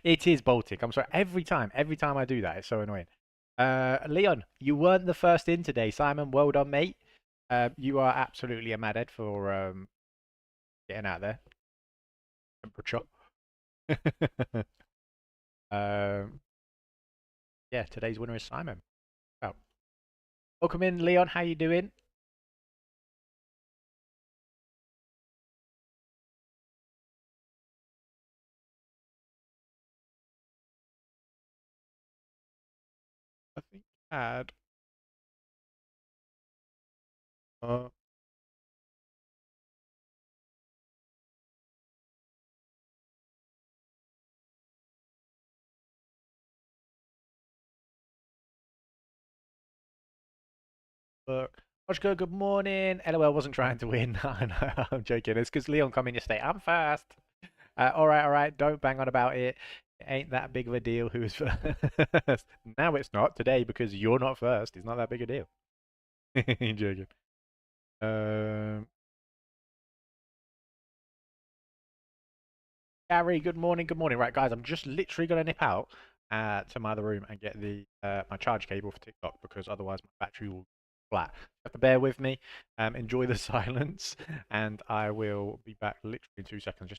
It is Baltic. I'm sorry. Every time I do that, it's so annoying. Leon, you weren't the first in today. Simon, well done, mate. You are absolutely a madhead for getting out there. Temperature. um, yeah, today's winner is Simon. Well, welcome in, Leon. How you doing? I think I had. Uh, Oshko, good morning. LOL wasn't trying to win. I know, I'm joking. It's because Leon come in yesterday. I'm first. All right. Don't bang on about it. It ain't that big of a deal who's first. Now it's not today because you're not first. It's not that big a deal. Joking. Um, Gary, good morning. Good morning. Right, guys, I'm just literally gonna nip out to my other room and get the my charge cable for TikTok because otherwise my battery will flat. You have to bear with me. Enjoy the silence, and I will be back literally in 2 seconds.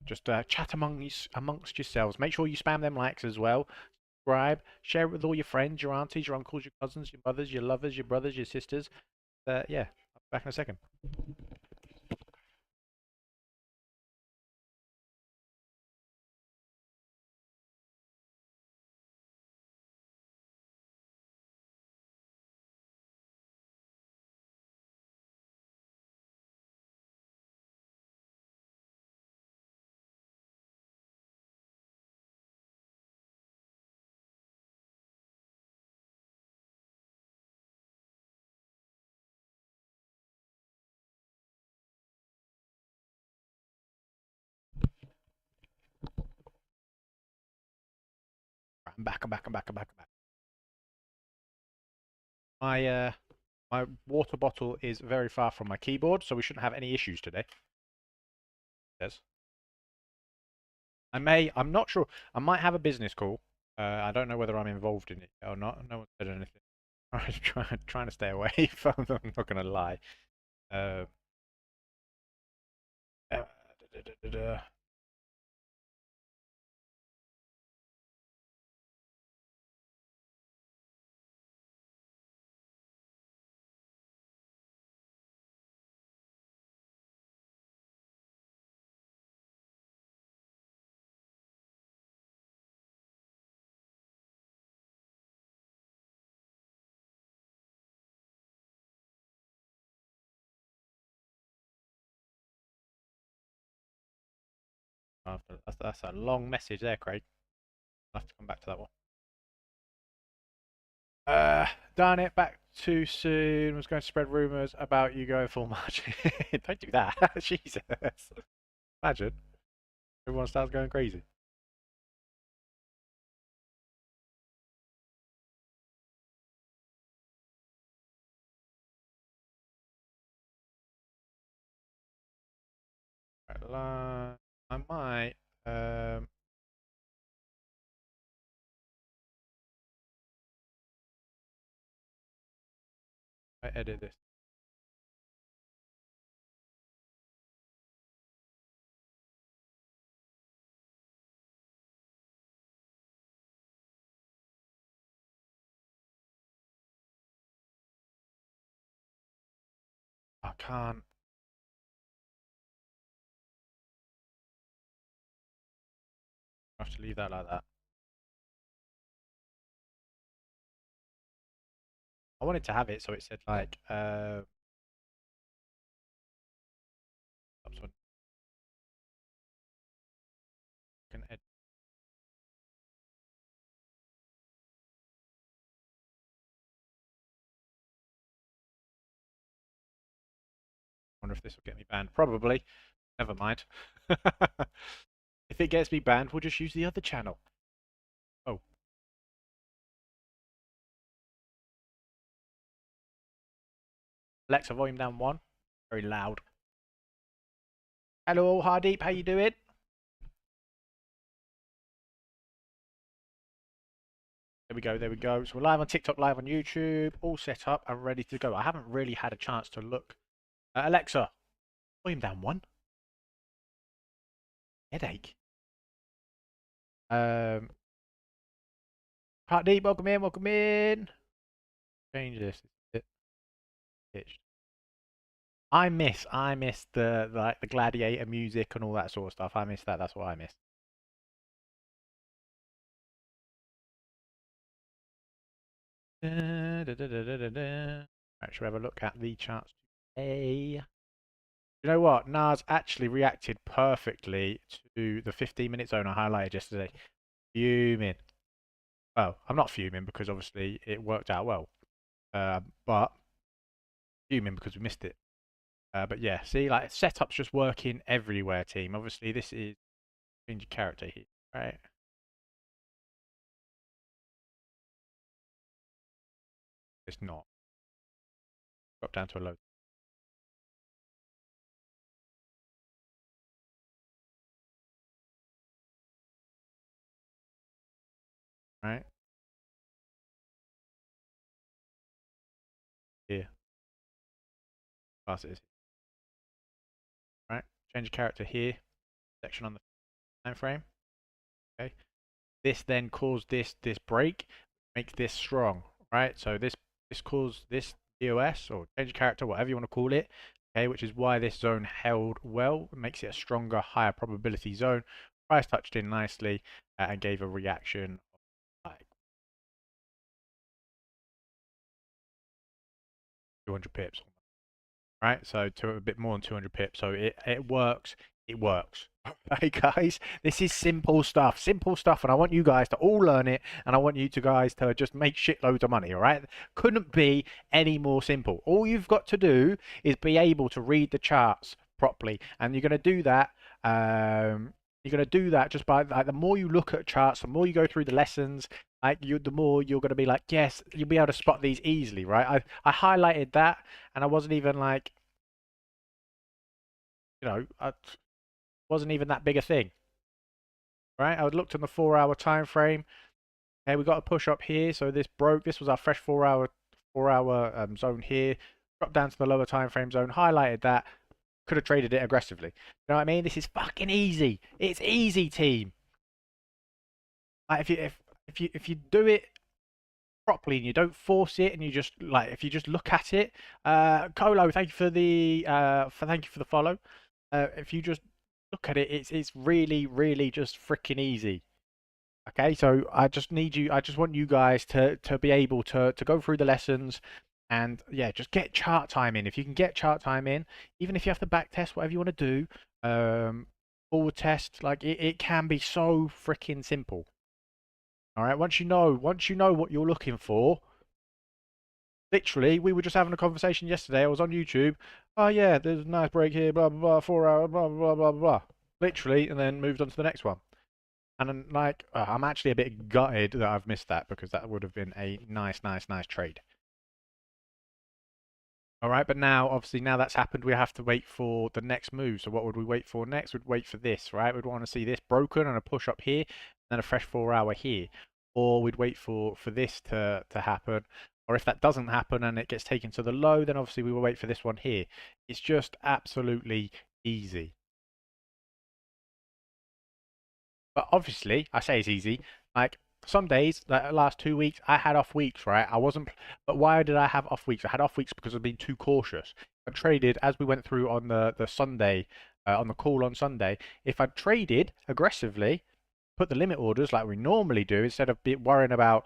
Just chat amongst yourselves. Make sure you spam them likes as well. Subscribe, share it with all your friends, your aunties, your uncles, your cousins, your brothers, your lovers, your brothers, your sisters. Yeah, I'll be back in a second. Right, I'm back. I'm back. I'm back. I'm back. I'm back. My water bottle is very far from my keyboard, so we shouldn't have any issues today. Yes. I'm not sure. I might have a business call. I don't know whether I'm involved in it or not. No one said anything. I was trying to stay away from them. I'm not going to lie. Uh, uh, da, da, da, da. That's a long message there, Craig. I'll have to come back to that one. Uh, Darn it, back too soon. Was going to spread rumors about you going full march. Don't do that. Jesus. Imagine. Everyone starts going crazy. Right, I might. I edit this. I can't. I have to leave that like that. I wanted to have it so it said like I can edit. Wonder if this will get me banned. Probably. Never mind. If it gets me banned, we'll just use the other channel. Oh, Alexa, volume down one. Very loud. Hello, Hardeep. How you doing? There we go. There we go. So we're live on TikTok, live on YouTube, all set up and ready to go. I haven't really had a chance to look. Alexa, volume down one. Headache. Um, Hardeep, welcome in. Welcome in. Change this. Pitched. I miss the like the gladiator music and all that sort of stuff. I miss that. That's what I miss. Da, da, da, da, da, da, da. Right, shall we have a look at the charts today? You know what? Nas actually reacted perfectly to the 15-minute zone I highlighted yesterday. Fuming. Well, I'm not fuming because obviously it worked out well. But fuming because we missed it. But yeah, see, like setup's just working everywhere, team. Obviously, this is change your character here, right? It's not. Drop down to a low, right? Here, class it is, right? Change your character here. Section on the time frame. Okay. This then caused this break, makes this strong, right? So this caused this DOS or change of character, whatever you want to call it, okay, which is why this zone held well, makes it a stronger, higher probability zone. Price touched in nicely and gave a reaction of like 200 pips, right? So to a bit more than 200 pips. So it works. It works. Hey guys, this is simple stuff, and I want you guys to all learn it, and I want you to guys to just make shitloads of money. All right? Couldn't be any more simple. All you've got to do is be able to read the charts properly, and you're going to do that. You're going to do that just by like the more you look at charts, the more you go through the lessons, the more you're going to be like, yes, you'll be able to spot these easily, right? I highlighted that, and I wasn't even like, I wasn't even that big a thing, right? I looked on the 4 hour time frame. Hey, we got a push up here, so this broke. This was our fresh 4 hour zone here. Dropped down to the lower time frame zone, highlighted that. Could have traded it aggressively. You know what I mean? This is fucking easy. It's easy, team. Like if you do it properly and you don't force it and you just like if you just look at it, Colo, thank you for the follow. If you just look at it, it's really just freaking easy. Okay, so I just want you guys to be able to go through the lessons and yeah, just get chart time in. If you can get chart time in, even if you have to back test, whatever you want to do, forward test, like it can be so freaking simple. All right, once you know what you're looking for, literally, we were just having a conversation yesterday. I was on YouTube. Oh yeah, there's a nice break here, blah blah blah, 4 hour, blah blah blah blah blah. Literally, and then moved on to the next one. And then, like, I'm actually a bit gutted that I've missed that because that would have been a nice trade. All right, but now, obviously, now that's happened, we have to wait for the next move. So what would we wait for next? We'd wait for this, right? We'd want to see this broken and a push up here, and then a fresh 4 hour here. Or we'd wait for this to happen. Or if that doesn't happen and it gets taken to the low, then obviously we will wait for this one here. It's just absolutely easy. But obviously, I say it's easy. Like some days, like last 2 weeks, I had off weeks, right? I wasn't. But why did I have off weeks? I had off weeks because I've been too cautious. I traded as we went through on the Sunday, on the call on Sunday. If I traded aggressively, put the limit orders like we normally do, instead of worrying about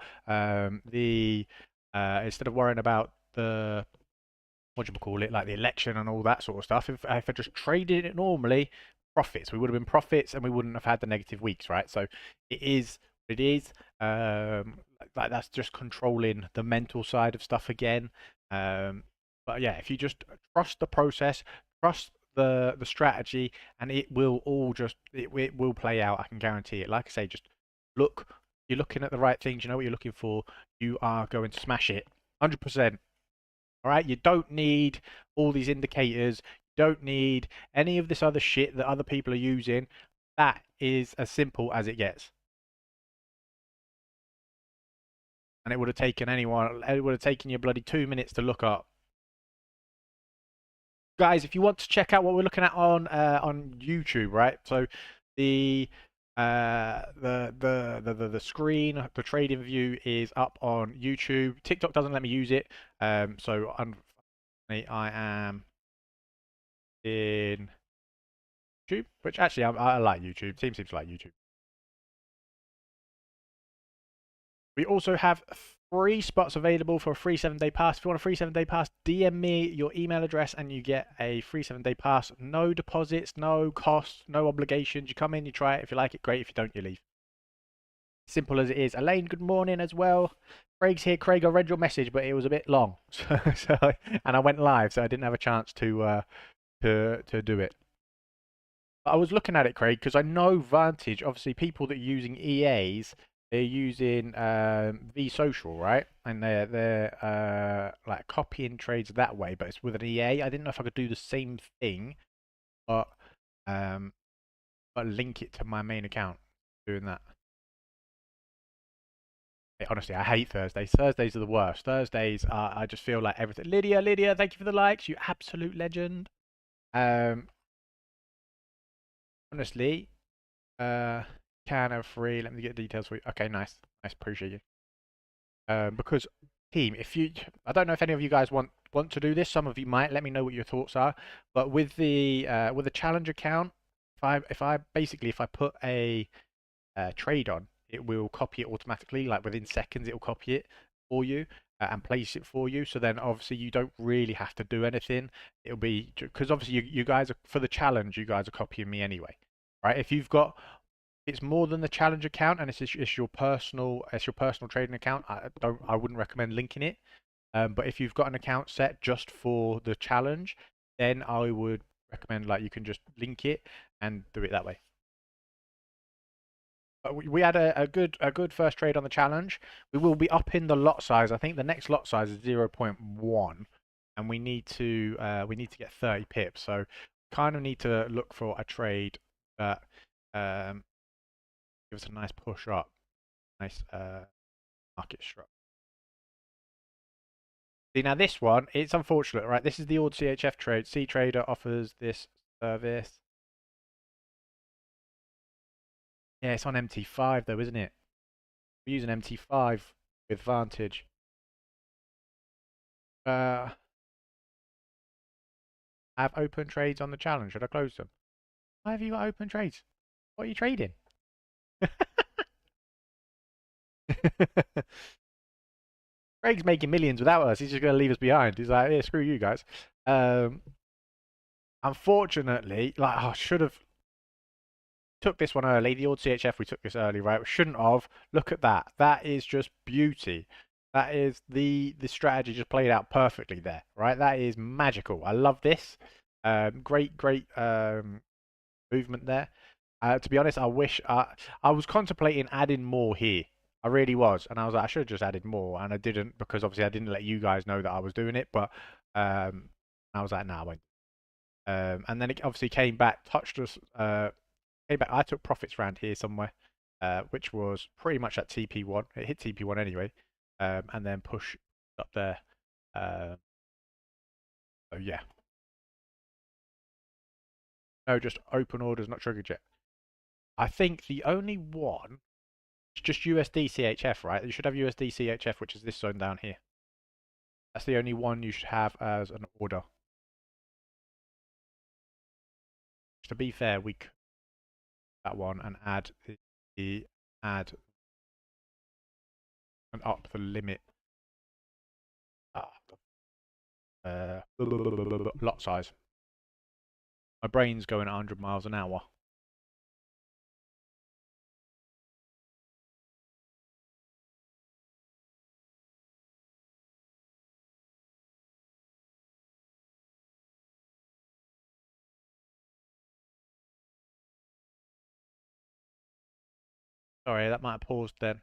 instead of worrying about the what do you call it, like the election and all that sort of stuff. If I just traded it normally, profits, we would have been profits and we wouldn't have had the negative weeks, right? So it is what it is. Like that's just controlling the mental side of stuff again. But yeah, if you just trust the process, trust the strategy, and it will all just it will play out. I can guarantee it. Like I say, just look. You're looking at the right things. You know what you're looking for. You are going to smash it, 100%. All right, you don't need all these indicators. You don't need any of this other shit that other people are using. That is as simple as it gets. And it would have taken anyone, it would have taken you bloody 2 minutes to look up. Guys, if you want to check out what we're looking at on YouTube, right? So the the screen, the trading view is up on YouTube. TikTok doesn't let me use it, so unfortunately I am in YouTube, which actually I like YouTube. Team seems to like YouTube. We also have 3 spots available for a free 7-day pass. If you want a free 7-day pass, DM me your email address and you get a free 7-day pass. No deposits, no costs, no obligations. You come in, you try it. If you like it, great. If you don't, you leave. Simple as it is. Elaine, good morning as well. Craig's here. Craig, I read your message, but it was a bit long, and I went live, so I didn't have a chance to do it. I was looking at it, Craig, because I know Vantage. Obviously, people that are using EAs, they're using V Social, right? And they're like copying trades that way, but it's with an EA. I didn't know if I could do the same thing, but um, but link it to my main account, doing that. Honestly, I hate Thursdays. Thursdays are the worst. Thursdays are, I just feel like everything. Lydia, thank you for the likes. You absolute legend. Um, honestly, can of free. Let me get details for you. Okay, nice. Appreciate you. Because team, if you, I don't know if any of you guys want to do this. Some of you might. Let me know what your thoughts are. But with the challenge account, if I basically if I put a trade on, it will copy it automatically. Like within seconds, it will copy it for you and place it for you. So then obviously you don't really have to do anything. It'll be because obviously you guys are for the challenge. You guys are copying me anyway, right? If you've got it's more than the challenge account and it's your personal trading account. I wouldn't recommend linking it. But if you've got an account set just for the challenge, then I would recommend like you can just link it and do it that way. But we had a good first trade on the challenge. We will be up in the lot size. I think the next lot size is 0.1, and we need to get 30 pips. So kind of need to look for a trade that um, gives us a nice push up, nice market structure. See now this one, it's unfortunate, right? This is the old CHF trade. C Trader offers this service. Yeah, it's on MT5 though, isn't it? We're using MT5 with Vantage. I have open trades on the challenge. Should I close them? Why have you got open trades? What are you trading? Craig's making millions without us. He's just going to leave us behind. He's like, yeah, screw you guys. Um, unfortunately, like I should have took this one early. The old CHF, we took this early, right? We shouldn't have. Look at that. That is just beauty. That is the strategy just played out perfectly there, right? That is magical. I love this. Great movement there. To be honest, I was contemplating adding more here. I really was, and I was like, I should have just added more, and I didn't because obviously I didn't let you guys know that I was doing it. But I was like, nah, I won't. And then it obviously came back, touched us, came back. I took profits around here somewhere, which was pretty much at TP1. It hit TP1 anyway, and then push up there. Uh, so yeah, no, just open orders, not triggered yet. I think the only one is just USD CHF, right? You should have USD CHF, which is this zone down here. That's the only one you should have as an order. To be fair, we could that one and add the add and up the limit. Lot size. My brain's going 100 miles an hour. Sorry, that might have paused then.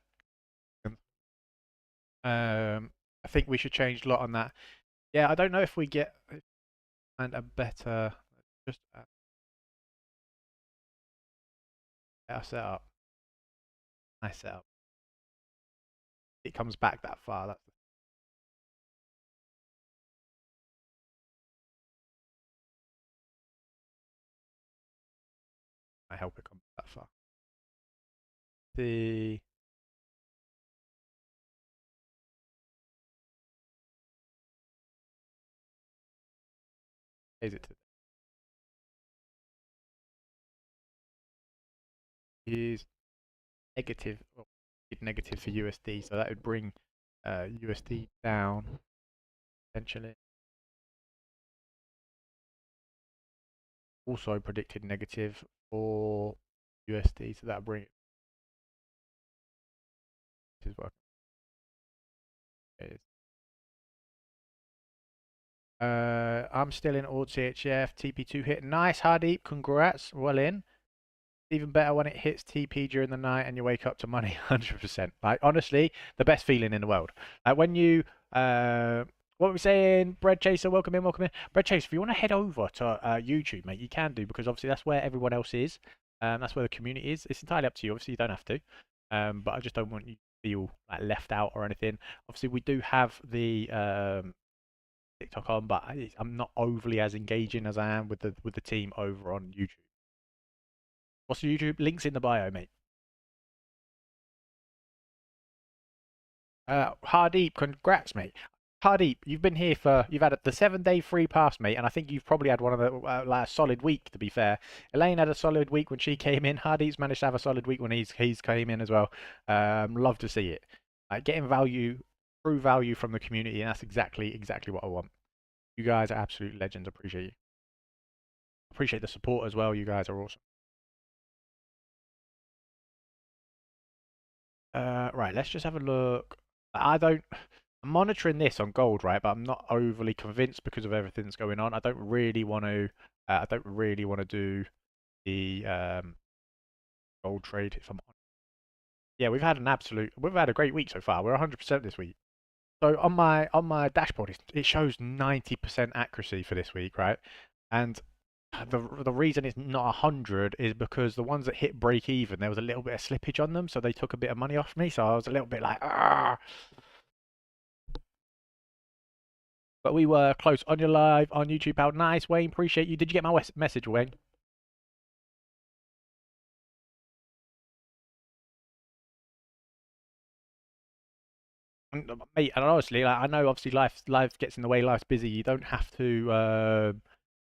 I think we should change lot on that. Yeah, I don't know if we get and a better just a better setup. Nice setup. It comes back that far. That's I hope it comes that far. The is it is negative, well, negative for USD, so that would bring USD down potentially. Also predicted negative for USD, so that'll bring it. This is what it is. I'm still in Ord CHF. TP2 hit. Nice, Hardeep. Congrats. Well in. Even better when it hits TP during the night and you wake up to money 100%. Like, honestly, the best feeling in the world. Like, when you, what were we saying? Bread Chaser, welcome in, welcome in. Bread Chaser, if you want to head over to YouTube, mate, you can do because obviously that's where everyone else is. That's where the community is. It's entirely up to you. Obviously, you don't have to. But I just don't want you to feel like left out or anything. Obviously, we do have the TikTok on, but I'm not overly as engaging as I am with the team over on YouTube. What's the YouTube? Links in the bio, mate. Hardeep, congrats, mate. Hardeep, you've been here you've had the 7 day free pass, mate, and I think you've probably had one of the like a solid week. To be fair, Elaine had a solid week when she came in. Hardeep's managed to have a solid week when he's came in as well. Love to see it. Getting value, true value from the community, and that's exactly what I want. You guys are absolute legends. Appreciate you. Appreciate the support as well. You guys are awesome. Right, let's just have a look. I don't. I'm monitoring this on gold, right? But I'm not overly convinced because of everything that's going on. I don't really want to. I don't really want to do the gold trade. If I'm honest. Yeah, we've had a great week so far. We're 100% this week. So on my dashboard, it shows 90% accuracy for this week, right? And the reason it's not 100 is because the ones that hit break even, there was a little bit of slippage on them, so they took a bit of money off me. So I was a little bit like, ah. But we were close on your live on YouTube, pal. Nice, Wayne. Appreciate you. Did you get my message, Wayne? Mate, and honestly, like, I know obviously life gets in the way. Life's busy. You don't have to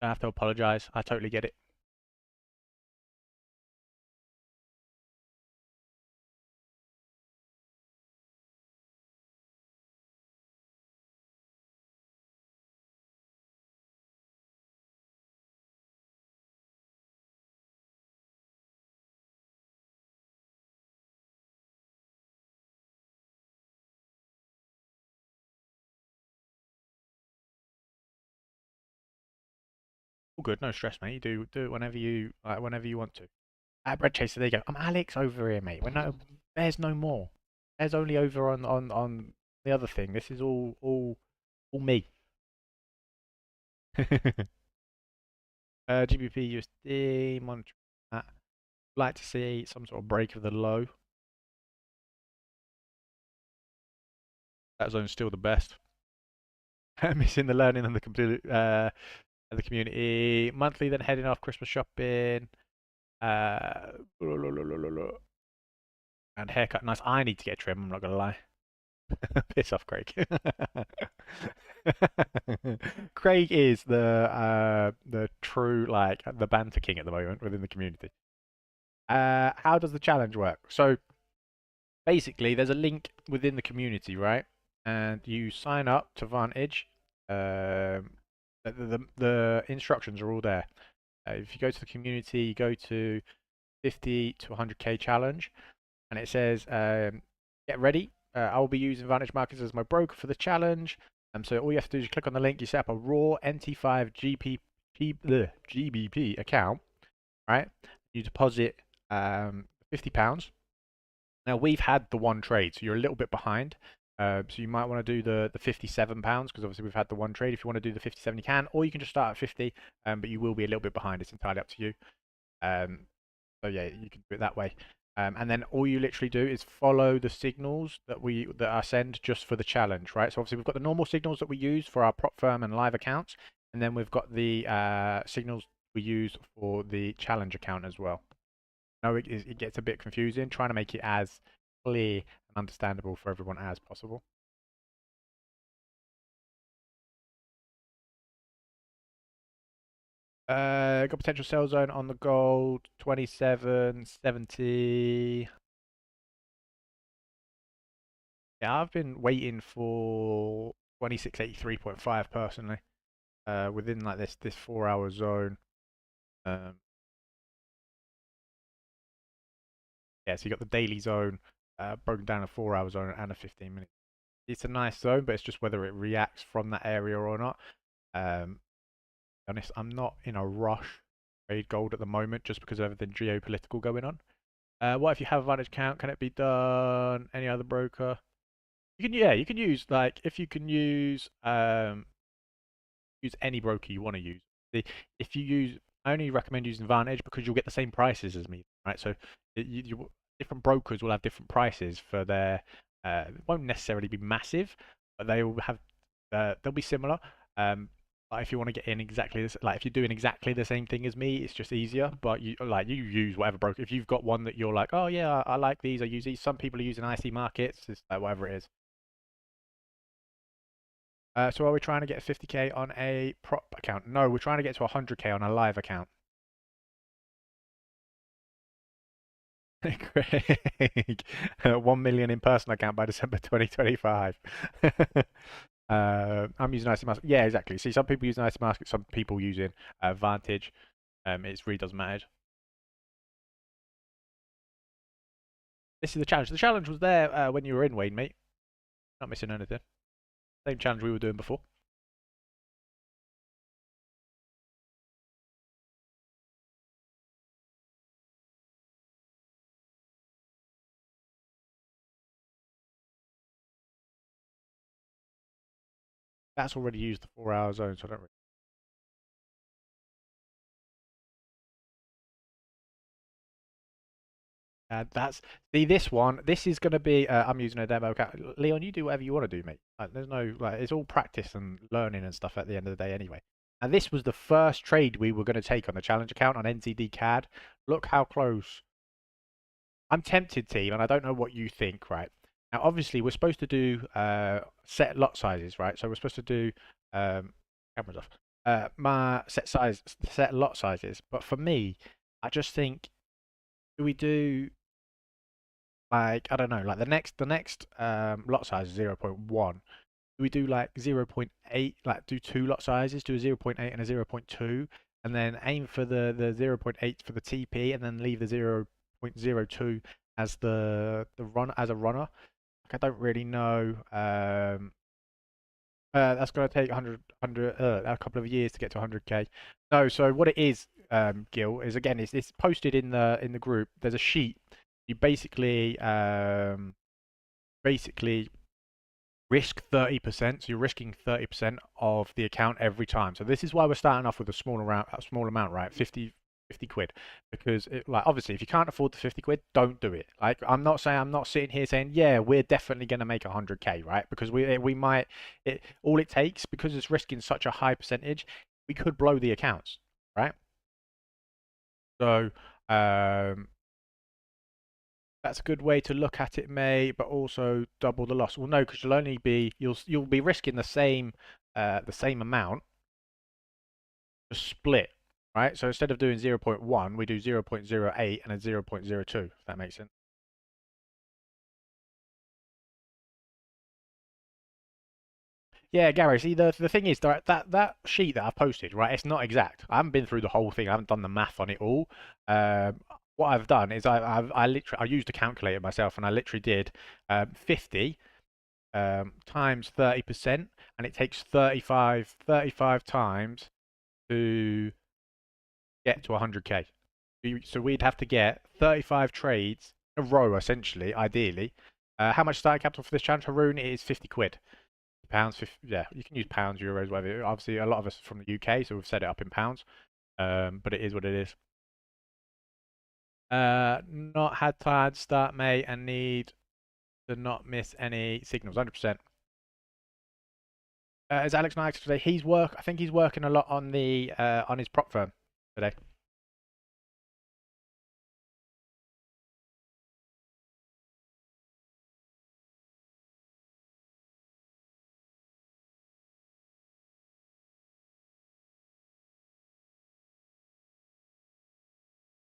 apologize. I totally get it. All good, no stress, mate. You do it whenever you want to. Bread Chaser, there you go. I'm Alex over here, mate. There's no more. There's only over on the other thing. This is all me. GBP USD monitor that. Like to see some sort of break of the low. That zone's still the best. Missing the learning and the community. Monthly, then heading off Christmas shopping. Uh, and haircut. Nice. I need to get a trim. I'm not gonna lie. Piss off, Craig. Craig is the true like the banter king at the moment within the community. How does the challenge work? So basically, there's a link within the community, right? And you sign up to Vantage. The instructions are all there. If you go to the community, you go to 50 to 100k challenge, and it says get ready. I will be using Vantage Markets as my broker for the challenge. So all you have to do is click on the link. You set up a raw NT5 GBP account, right? You deposit £50. Now we've had the one trade, so you're a little bit behind. So you might want to do the £57 because obviously we've had the one trade. If you want to do the 57, you can, or you can just start at 50, but you will be a little bit behind. It's entirely up to you. Um, so yeah, you can do it that way. And then all you literally do is follow the signals that I send just for the challenge, right? So obviously we've got the normal signals that we use for our prop firm and live accounts, and then we've got the signals we use for the challenge account as well. No, it gets a bit confusing, trying to make it as clear and understandable for everyone as possible. Got potential sell zone on the gold, 27.70. Yeah, I've been waiting for 26.83.5 personally. Within like this 4 hour zone. Um, yeah, so you got the daily zone, broken down a 4 hour zone and a 15 minute. It's a nice zone, but it's just whether it reacts from that area or not. To be honest, I'm not in a rush to trade gold at the moment just because of everything geopolitical going on. What if you have a vantage count? Can it be done? Any other broker? Yeah, you can use like if you can use any broker you want to use. If you use, I only recommend using Vantage because you'll get the same prices as me, right? So different brokers will have different prices for their. It won't necessarily be massive, but they will have. They'll be similar. Like if you want to get in exactly this, like if you're doing exactly the same thing as me, it's just easier. But you use whatever broker. If you've got one that you're like, oh yeah, I like these, I use these. Some people are using IC markets, it's like whatever it is. So are we trying to get 50k on a prop account? No, we're trying to get to 100k on a live account. Craig, 1 million in personal account by December 2025. I'm using IC Mask. Yeah, exactly. See, some people using IC Mask, some people using Vantage. It really doesn't matter. This is the challenge. The challenge was there when you were in, Wayne, mate. Not missing anything. Same challenge we were doing before. That's already used the 4 hour zone, so I don't really. That's see this one. This is going to be. I'm using a demo account. Leon, you do whatever you want to do, mate. Like, there's no like. It's all practice and learning and stuff at the end of the day, anyway. And this was the first trade we were going to take on the challenge account on NZD CAD. Look how close. I'm tempted, team, and I don't know what you think. Right now, obviously, we're supposed to do set lot sizes, right? So we're supposed to do cameras off. My set lot sizes. But for me, I just think, do we do like I don't know, like the next lot size is 0.1. Do we do like 0.8, like do two lot sizes, do a 0.8 and a 0.2, and then aim for the 0.8 for the TP, and then leave the 0.02 as the run as a runner? Like, I don't really know. That's going to take 100 a couple of years to get to 100k. No, so what it is, Gil, is again, it's posted in the group. There's a sheet. You basically risk 30%. So you're risking 30% of the account every time. So this is why we're starting off with a small amount, right? 50 quid, because like obviously if you can't afford the 50 quid, don't do it. Like I'm not sitting here saying yeah we're definitely going to make 100k, right? Because we might, all it takes, because it's risking such a high percentage, we could blow the accounts, right? So that's a good way to look at it, May, but also double the loss. Well, no, because you'll be risking the same amount, just split, right? So instead of doing 0.1, we do 0.08 and a 0.02. If that makes sense. Yeah, Gary. See, the thing is that sheet that I've posted, right? It's not exact. I haven't been through the whole thing. I haven't done the math on it all. What I've done is I used a calculator myself, and I literally did 50 times 30%, and it takes 35 times to get to 100k. So we'd have to get 35 trades in a row, essentially, ideally, How much starting capital for this challenge, Haroon? It is 50 quid. Pounds, 50, yeah, you can use pounds, euros, whatever. Obviously, a lot of us are from the UK, so we've set it up in pounds. But it is what it is. Not had time to start, mate, and need to not miss any signals. 100%. Is Alex not active today? I think he's working a lot on the on his prop firm today.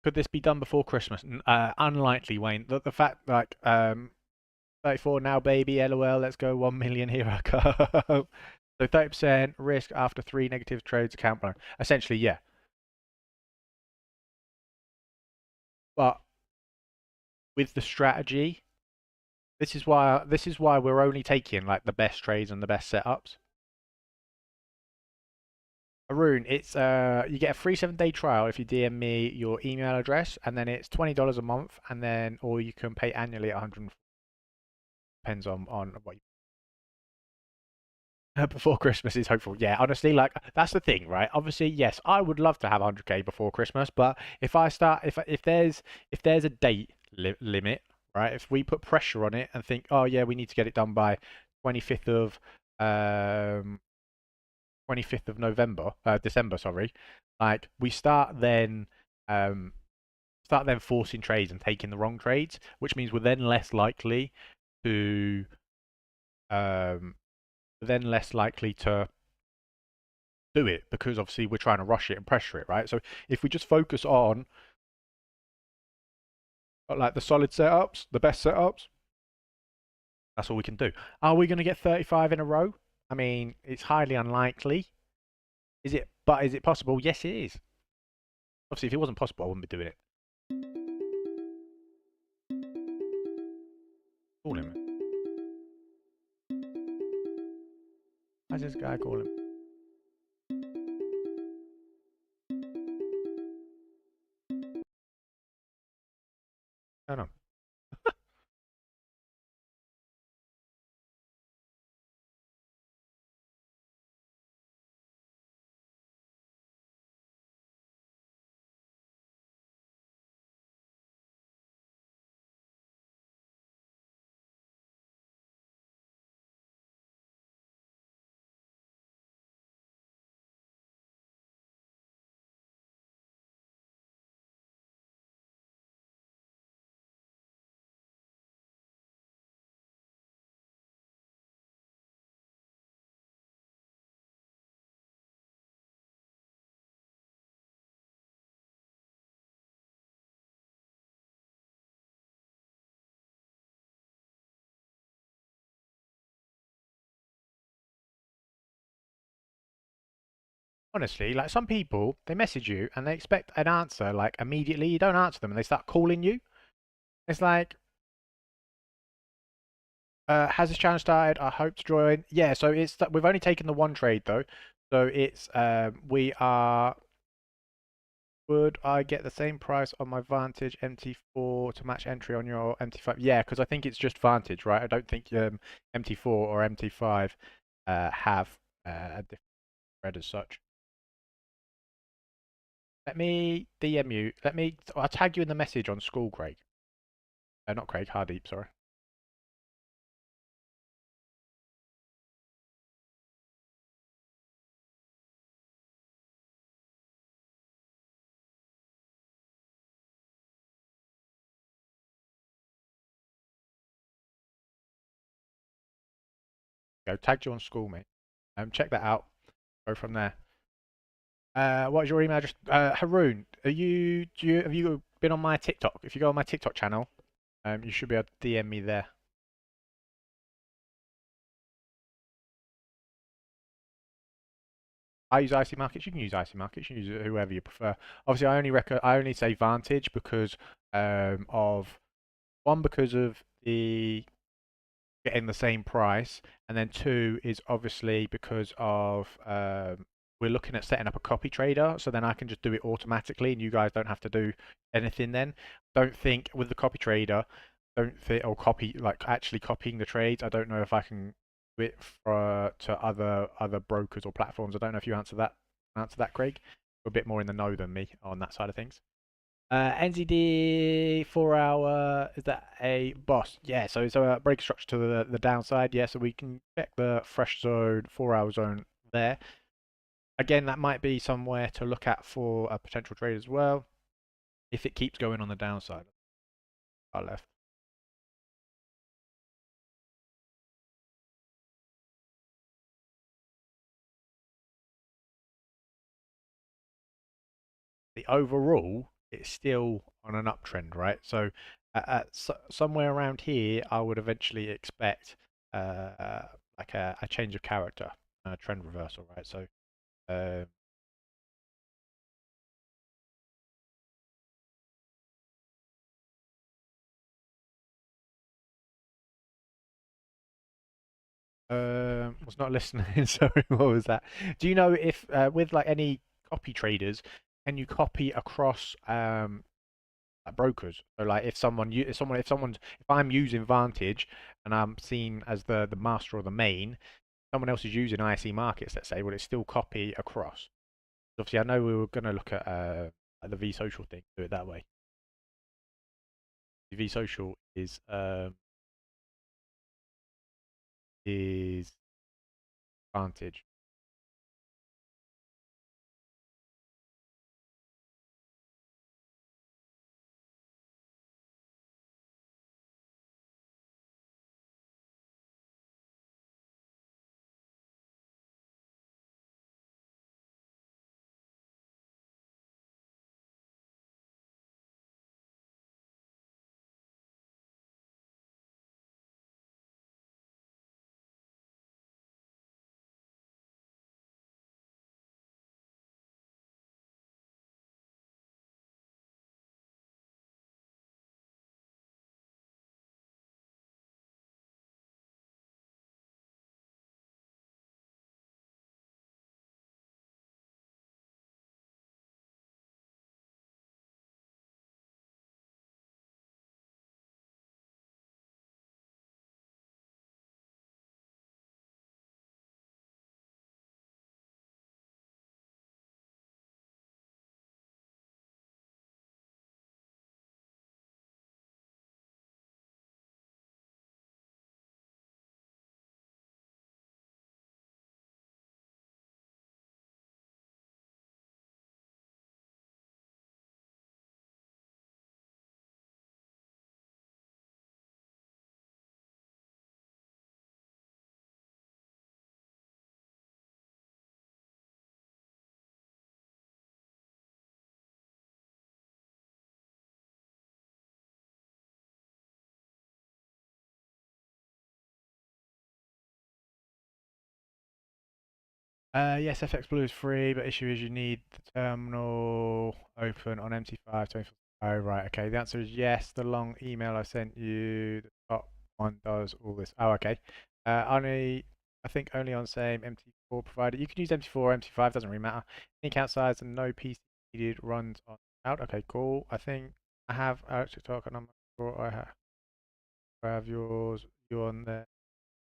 Could this be done before Christmas? Unlikely, Wayne. The fact, like, 34 now, baby, LOL, let's go 1 million, here I go. So 30% risk after 3 negative trades account blown. Essentially, yeah. But with the strategy, this is why we're only taking like the best trades and the best setups. Arun, it's you get a free 7-day trial if you DM me your email address, and then it's $20 a month, and then or you can pay annually at 100. Depends on what you before Christmas is hopeful. Yeah, honestly, like that's the thing, right? Obviously, yes, I would love to have 100k before Christmas, but if there's a date limit, right? If we put pressure on it and think, oh yeah, we need to get it done by 25th of um 25th of November, December, sorry. Like we um start then forcing trades and taking the wrong trades, which means we're then less likely to um do it because obviously we're trying to rush it and pressure it, right? So if we just focus on like the solid setups, the best setups, that's all we can do. Are we going to get 35 in a row? I mean, it's highly unlikely. Is it? But is it possible? Yes, it is. Obviously, if it wasn't possible, I wouldn't be doing it. Call him. Why's this guy calling? No, no. Honestly, like some people, they message you and they expect an answer like immediately. You don't answer them and they start calling you. It's like, has this challenge started? I hope to join. Yeah, so we've only taken the one trade though. So it's we are. Would I get the same price on my Vantage MT4 to match entry on your MT5? Yeah, because I think it's just Vantage, right? I don't think MT4 or MT5 have a different spread as such. Let me DM you. I'll tag you in the message on school, Craig. Not Craig, Hardeep, sorry. Go, tagged you on school, mate. Check that out. Go from there. What is your email address? Haroon, have you been on my TikTok? If you go on my TikTok channel, you should be able to DM me there. I use IC Markets. You can use IC Markets. You can use whoever you prefer. Obviously, I only say Vantage because of one, because of the getting the same price, and then two is obviously because of we're looking at setting up a copy trader, so then I can just do it automatically, and you guys don't have to do anything. Then don't think with the copy trader. don't think, or copy, like actually copying the trades. I don't know if I can do it for to other brokers or platforms. I don't know if you answer that, Craig. You're a bit more in the know than me on that side of things. NZD 4 hour, is that a boss? Yeah, so it's a breaker structure to the downside. Yeah, so we can check the fresh zone, 4 hour zone there. Again, that might be somewhere to look at for a potential trade as well. If it keeps going on the downside, I left. The overall, it's still on an uptrend, right? So somewhere around here, I would eventually expect uh, like a change of character, a trend reversal, right? So uh, was not listening. Sorry, what was that? Do you know if with like any copy traders, can you copy across like brokers? So like if I'm using Vantage and I'm seen as the master or the main, someone else is using IC markets, let's say, will it still copy across? Obviously, I know we were going to look at like the V social thing, do it that way. The V social is Vantage. Yes, FX Blue is free, but issue is you need the terminal open on MT5 24. Oh, right. Okay. The answer is yes. The long email I sent you, the top one does all this. Oh, okay. I think only on same MT4 provider. You can use MT4 or MT5, doesn't really matter. Any account size and no PC needed runs on out. Okay, cool. I think I have TikTok and I'm sure I have yours. You're on there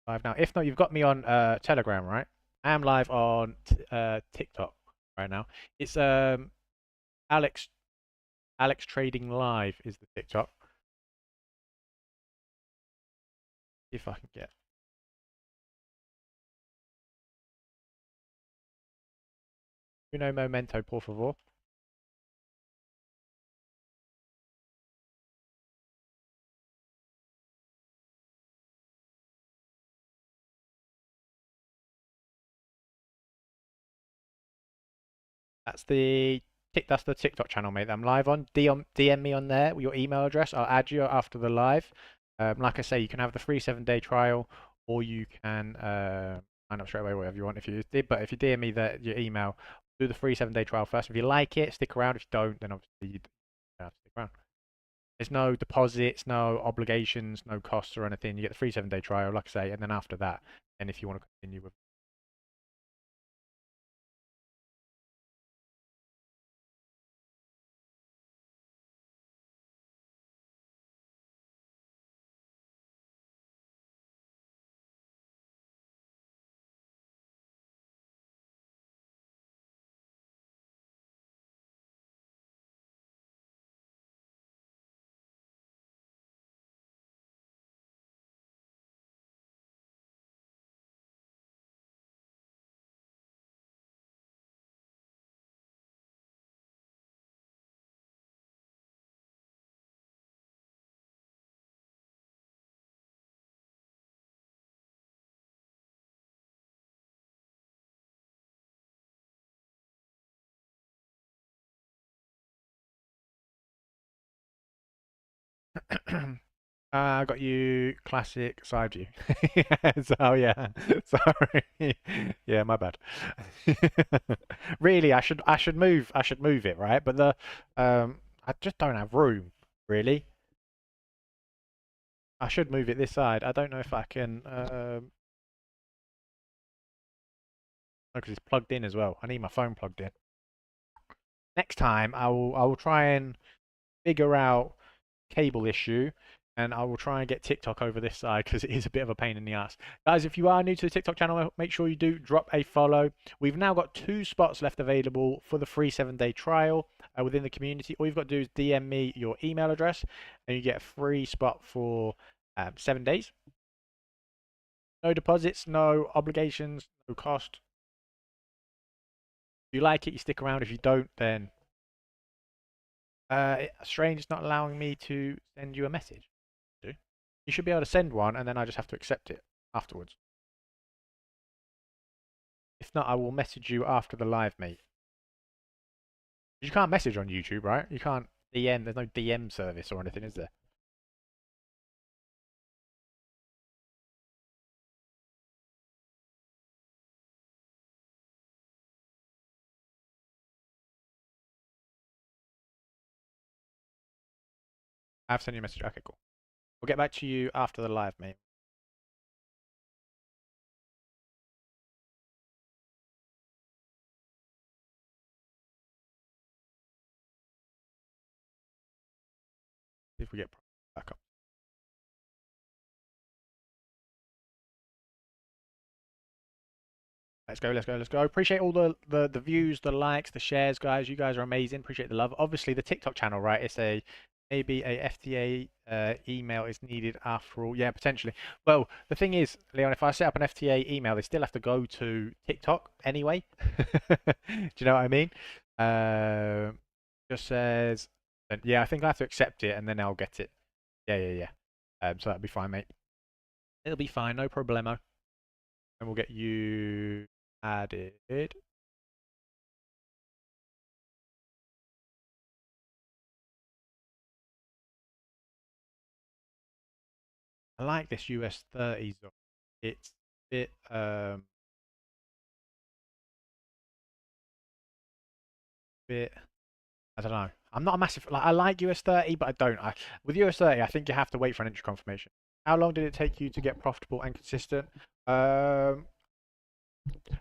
live now. If not, you've got me on Telegram, right? I am live on TikTok right now. It's Alex Alex Trading Live is the TikTok. If I can get. Uno momento, por favor. That's the TikTok channel, mate, that I'm live on. DM me on there with your email address. I'll add you after the live. Like I say, you can have the free 7 day trial, or you can sign up straight away, whatever you want. If you did, but if you DM me your email, do the free 7 day trial first. If you like it, stick around. If you don't, then obviously you don't have to stick around. There's no deposits, no obligations, no costs or anything. You get the free 7 day trial, like I say, and then after that, then if you want to continue with I got you classic side view. So yeah, sorry. Yeah, my bad. Really, I should move it, right? But I just don't have room, really. I should move it this side. I don't know if I can, because it's plugged in as well. I need my phone plugged in. Next time, I will try and figure out cable issue, and I will try and get TikTok over this side because it is a bit of a pain in the ass. Guys, if you are new to the TikTok channel, make sure you do drop a follow. We've now got 2 spots left available for the free 7-day trial within the community. All you've got to do is DM me your email address, and you get a free spot for 7 days. No deposits, no obligations, no cost. If you like it, you stick around. If you don't, then strange, it's not allowing me to send you a message. You should be able to send one, and then I just have to accept it afterwards. If not, I will message you after the live, mate. You can't message on YouTube, right? You can't DM. There's no DM service or anything, is there? I've sent you a message. Okay, cool. We'll get back to you after the live, mate. See if we get back up. Let's go, let's go, let's go. Appreciate all the views, the likes, the shares, guys. You guys are amazing. Appreciate the love. Obviously, the TikTok channel, right? It's a maybe a FTA email is needed after all. Yeah, potentially. Well, the thing is, Leon, if I set up an FTA email, they still have to go to TikTok anyway. Do you know what I mean? Just says, yeah, I think I have to accept it and then I'll get it. Yeah, yeah, yeah. So that'll be fine, mate. It'll be fine, no problemo. And we'll get you added. I like this US 30 zone. It's a bit bit I don't know. I'm not a massive like I like US 30, but I don't. With US 30, I think you have to wait for an entry confirmation. How long did it take you to get profitable and consistent? Um,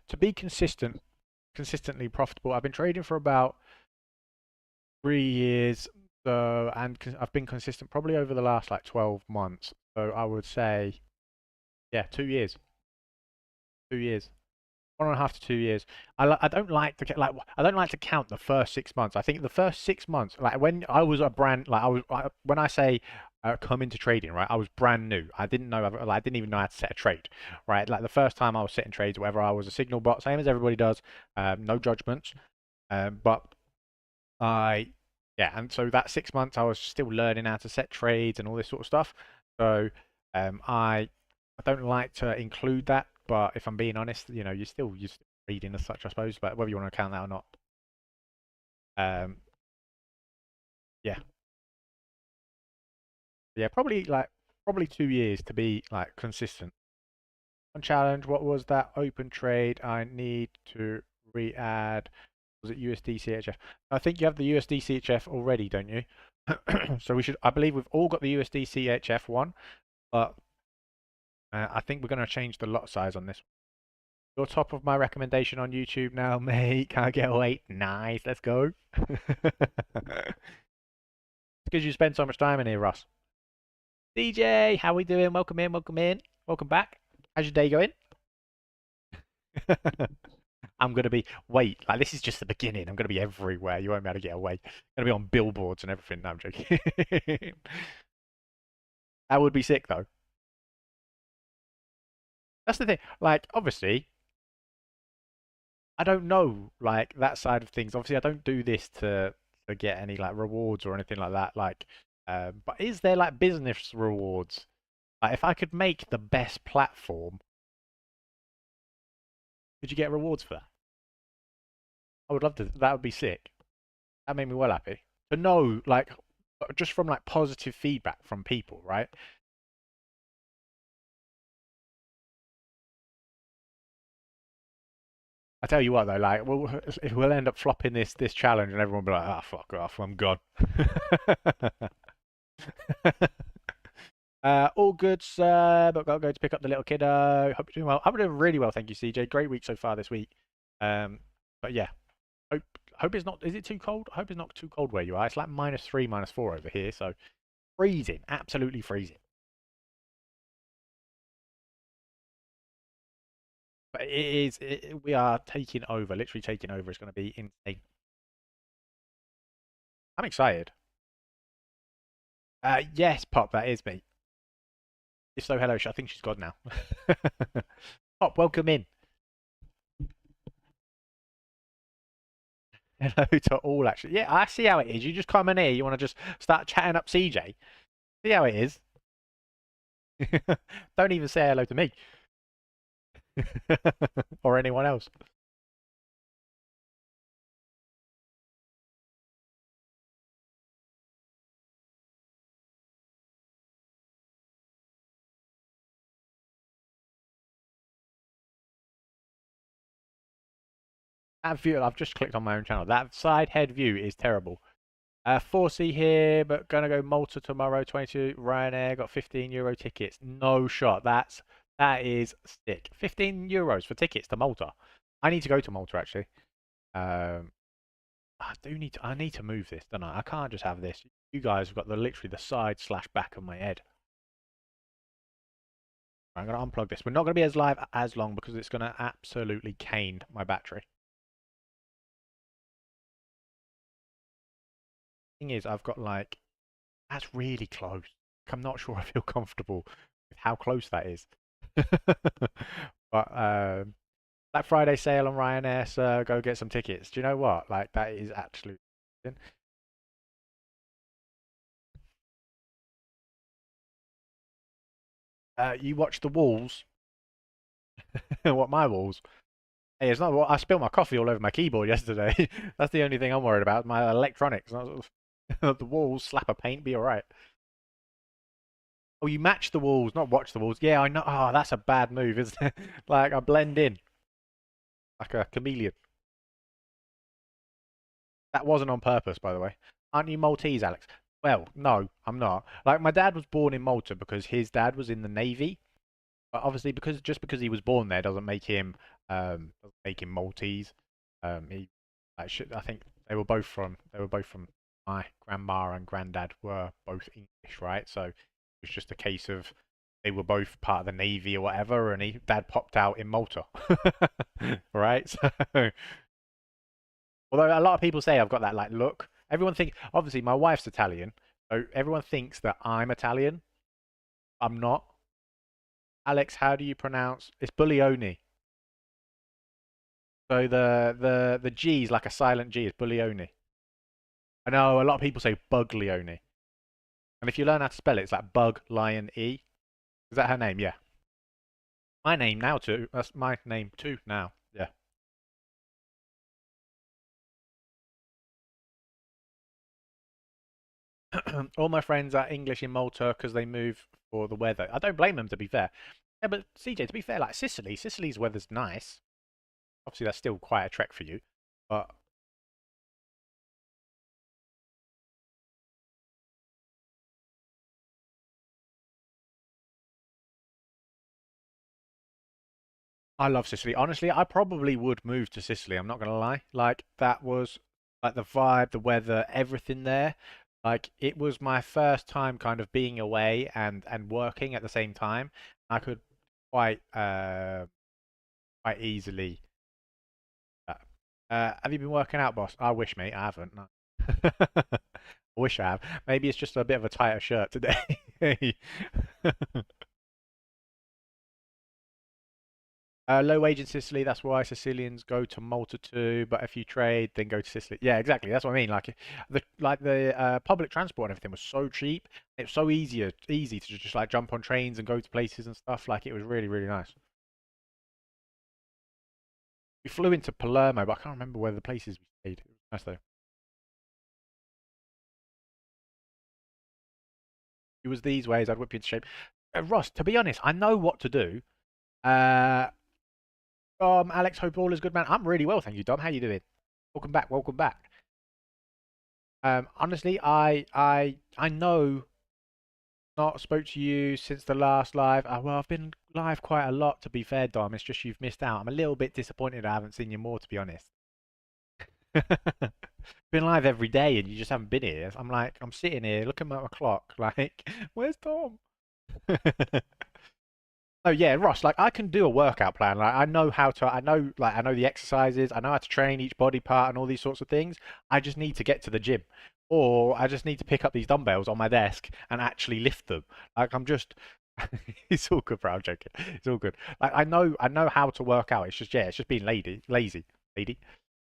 to be consistently profitable, I've been trading for about 3 years. So and I've been consistent probably over the last like 12 months. So I would say, yeah, 2 years. 2 years. 1.5 to 2 years. I don't like to get like I don't like to count the first 6 months. I think the first 6 months, like when I was a brand, like when I say come into trading, right? I was brand new. I didn't know, like, I didn't even know how to set a trade, right? Like the first time I was setting trades, or whatever, I was a signal bot, same as everybody does. No judgments. But I, yeah, and so that 6 months I was still learning how to set trades and all this sort of stuff. So I don't like to include that, but if I'm being honest, you're still reading as such, I suppose. But whether you want to count that or not, um, yeah, yeah, probably 2 years to be like consistent. On challenge, what was that open trade? I need to re-add. Was it USD CHF? I think you have the USD CHF already, don't you? So we should. I believe we've all got the USD CHF one, but I think we're going to change the lot size on this. You're top of my recommendation on YouTube now, mate. Can't get away. Nice. Let's go. It's because you spend so much time in here, Ross. DJ, how we doing? Welcome in. Welcome in. Welcome back. How's your day going? I'm gonna be wait, like this is just the beginning. I'm gonna be everywhere. You won't be able to get away. I'm gonna be on billboards and everything. No, I'm joking. That would be sick though. That's the thing. Like, obviously, I don't know like that side of things. Obviously, I don't do this to get any like rewards or anything like that. Like, but is there like business rewards? Like, if I could make the best platform, could you get rewards for that? I would love to. That would be sick. That made me well happy to know. Like, but just from like positive feedback from people, right? I tell you what though, like we'll end up flopping this challenge, and everyone will be like, "Ah, fuck off, I'm gone." All good, sir. But gotta go to pick up the little kiddo. Hope you're doing well. I'm doing really well, thank you, CJ. Great week so far this week. Um, but yeah, hope hope it's not. Is it too cold? I hope it's not too cold where you are. It's like -3, -4 over here, so freezing, absolutely freezing. But it is. We are taking over, literally taking over. It's going to be insane. I'm excited. Yes, Pop, that is me. If so, hello. I think she's gone now. Pop, welcome in. Hello to all, actually. Yeah, I see how it is. You just come in here. You want to just start chatting up CJ. See how it is. Don't even say hello to me or anyone else. That view, I've just clicked on my own channel. That side head view is terrible. 4C here, but gonna go Malta tomorrow. 22 Ryanair got €15 tickets. No shot. That is sick. €15 for tickets to Malta. I need to go to Malta actually. Um, I need to move this, don't I? I can't just have this. You guys have got the literally the side slash back of my head. I'm gonna unplug this. We're not gonna be as live as long because it's gonna absolutely cane my battery. Thing is, I've got like that's really close. I'm not sure I feel comfortable with how close that is. But Black Friday sale on Ryanair, so go get some tickets. Do you know what? Like that is actually. You watch the walls. What my walls? Hey, it's not. What I spilled my coffee all over my keyboard yesterday. That's the only thing I'm worried about. My electronics. The walls, slap of paint, be all right. Oh, you match the walls, not watch the walls. Yeah, I know. Oh, that's a bad move, isn't it? Like I blend in like a chameleon. That wasn't on purpose, by the way. Aren't you Maltese, Alex? Well, no, I'm not. Like my dad was born in Malta because his dad was in the Navy. But obviously, because he was born there doesn't make him Maltese. He, I think they were both from my grandma and granddad were both English, right? So it was just a case of they were both part of the navy or whatever, and he dad popped out in Malta, right? So although a lot of people say I've got that like look, everyone think obviously my wife's Italian, so everyone thinks that I'm Italian. I'm not. Alex, how do you pronounce? It's Buglioni. So the G is like a silent G. It's Buglioni. I know a lot of people say Buglioni, and if you learn how to spell it, it's like Bug Lion E. Is that her name? Yeah. My name now too. That's my name too now. Yeah. All my friends are English in Malta because they move for the weather. I don't blame them, to be fair. Yeah, but CJ, to be fair, like Sicily's weather's nice. Obviously, that's still quite a trek for you, but I love Sicily. Honestly, I probably would move to Sicily. I'm not gonna lie. Like that was like the vibe, the weather, everything there. Like it was my first time kind of being away and working at the same time. I could quite quite easily. Uh, have you been working out, boss? I wish, mate. I haven't. No. I wish I have. Maybe it's just a bit of a tighter shirt today. Low wage in Sicily, that's why Sicilians go to Malta too. But if you trade, then go to Sicily. Yeah, exactly. That's what I mean. Like the public transport and everything was so cheap. It was so easy to just like jump on trains and go to places and stuff. Like it was really, really nice. We flew into Palermo, but I can't remember where the places we stayed. It was nice though. you was these ways, I'd whip you into shape. Ross, to be honest, I know what to do. Uh, Alex, hope all is good, man. I'm really well, thank you, Dom. How you doing? Welcome back. Welcome back. Honestly, I know not spoke to you since the last live. Well, I've been live quite a lot, to be fair, Dom. It's just you've missed out. I'm a little bit disappointed I haven't seen you more, to be honest. Been live every day and you just haven't been here. I'm like, I'm sitting here looking at my clock, like, where's Tom? Oh yeah, Ross, like I can do a workout plan. Like I know how to I know the exercises, I know how to train each body part and all these sorts of things. I just need to get to the gym. Or I just need to pick up these dumbbells on my desk and actually lift them. Like I'm just it's all good, bro. I'm joking. It's all good. Like I know how to work out. It's just yeah, it's just being lady.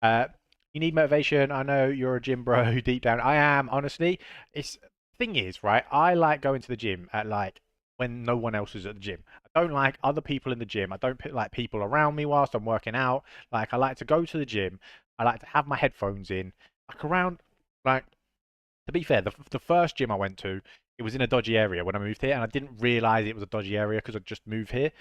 Uh, you need motivation. I know you're a gym bro deep down. I am, honestly. It's thing is, right? I like going to the gym at like when no one else is at the gym. I don't like other people in the gym. I don't put like people around me whilst I'm working out. Like I like to go to the gym. I like to have my headphones in. Like around like to be fair, the first gym I went to, it was in a dodgy area when I moved here, and I didn't realize it was a dodgy area because I just moved here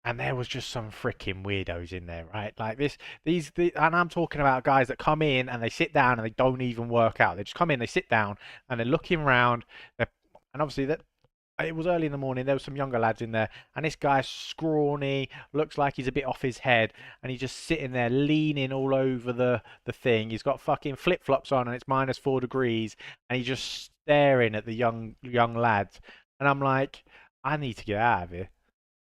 and there was just some freaking weirdos in there, right? Like and I'm talking about guys that come in and they sit down and they don't even work out. They just come in, they sit down, and they're looking around. And obviously that it was early in the morning. There was some younger lads in there, and this guy's scrawny, looks like he's a bit off his head, and he's just sitting there leaning all over the thing. He's got fucking flip flops on, and it's -4 degrees, and he's just staring at the young lads. And I'm like, I need to get out of here.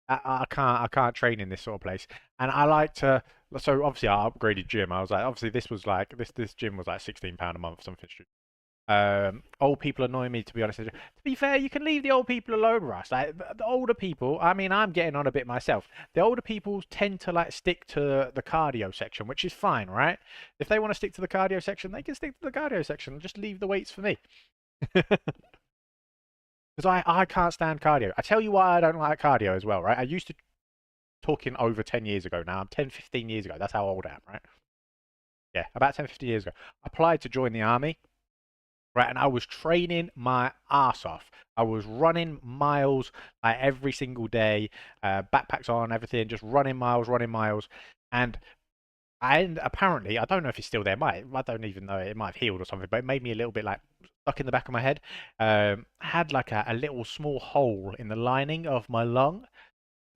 I can't train in this sort of place. And I like to so obviously I upgraded gym. I was like obviously this was like this gym was like £16 a month, something stupid. Old people annoy me, to be honest. To be fair, you can leave the old people alone, Russ. Like the older people, I mean, I'm getting on a bit myself. The older people tend to like stick to the cardio section, which is fine, right? If they want to stick to the cardio section, they can stick to the cardio section. Just leave the weights for me. Because I can't stand cardio. I tell you why I don't like cardio as well, right? I used to talking over 10 years ago now. I'm 10, 15 years ago. That's how old I am, right? Yeah, about 10, 15 years ago. I applied to join the army, right? And I was training my ass off. I was running miles like every single day, backpacks on, everything, just running miles, running miles. And apparently, I don't know if it's still there. I don't even know. It might have healed or something, but it made me a little bit like stuck in the back of my head. Had like a little small hole in the lining of my lung.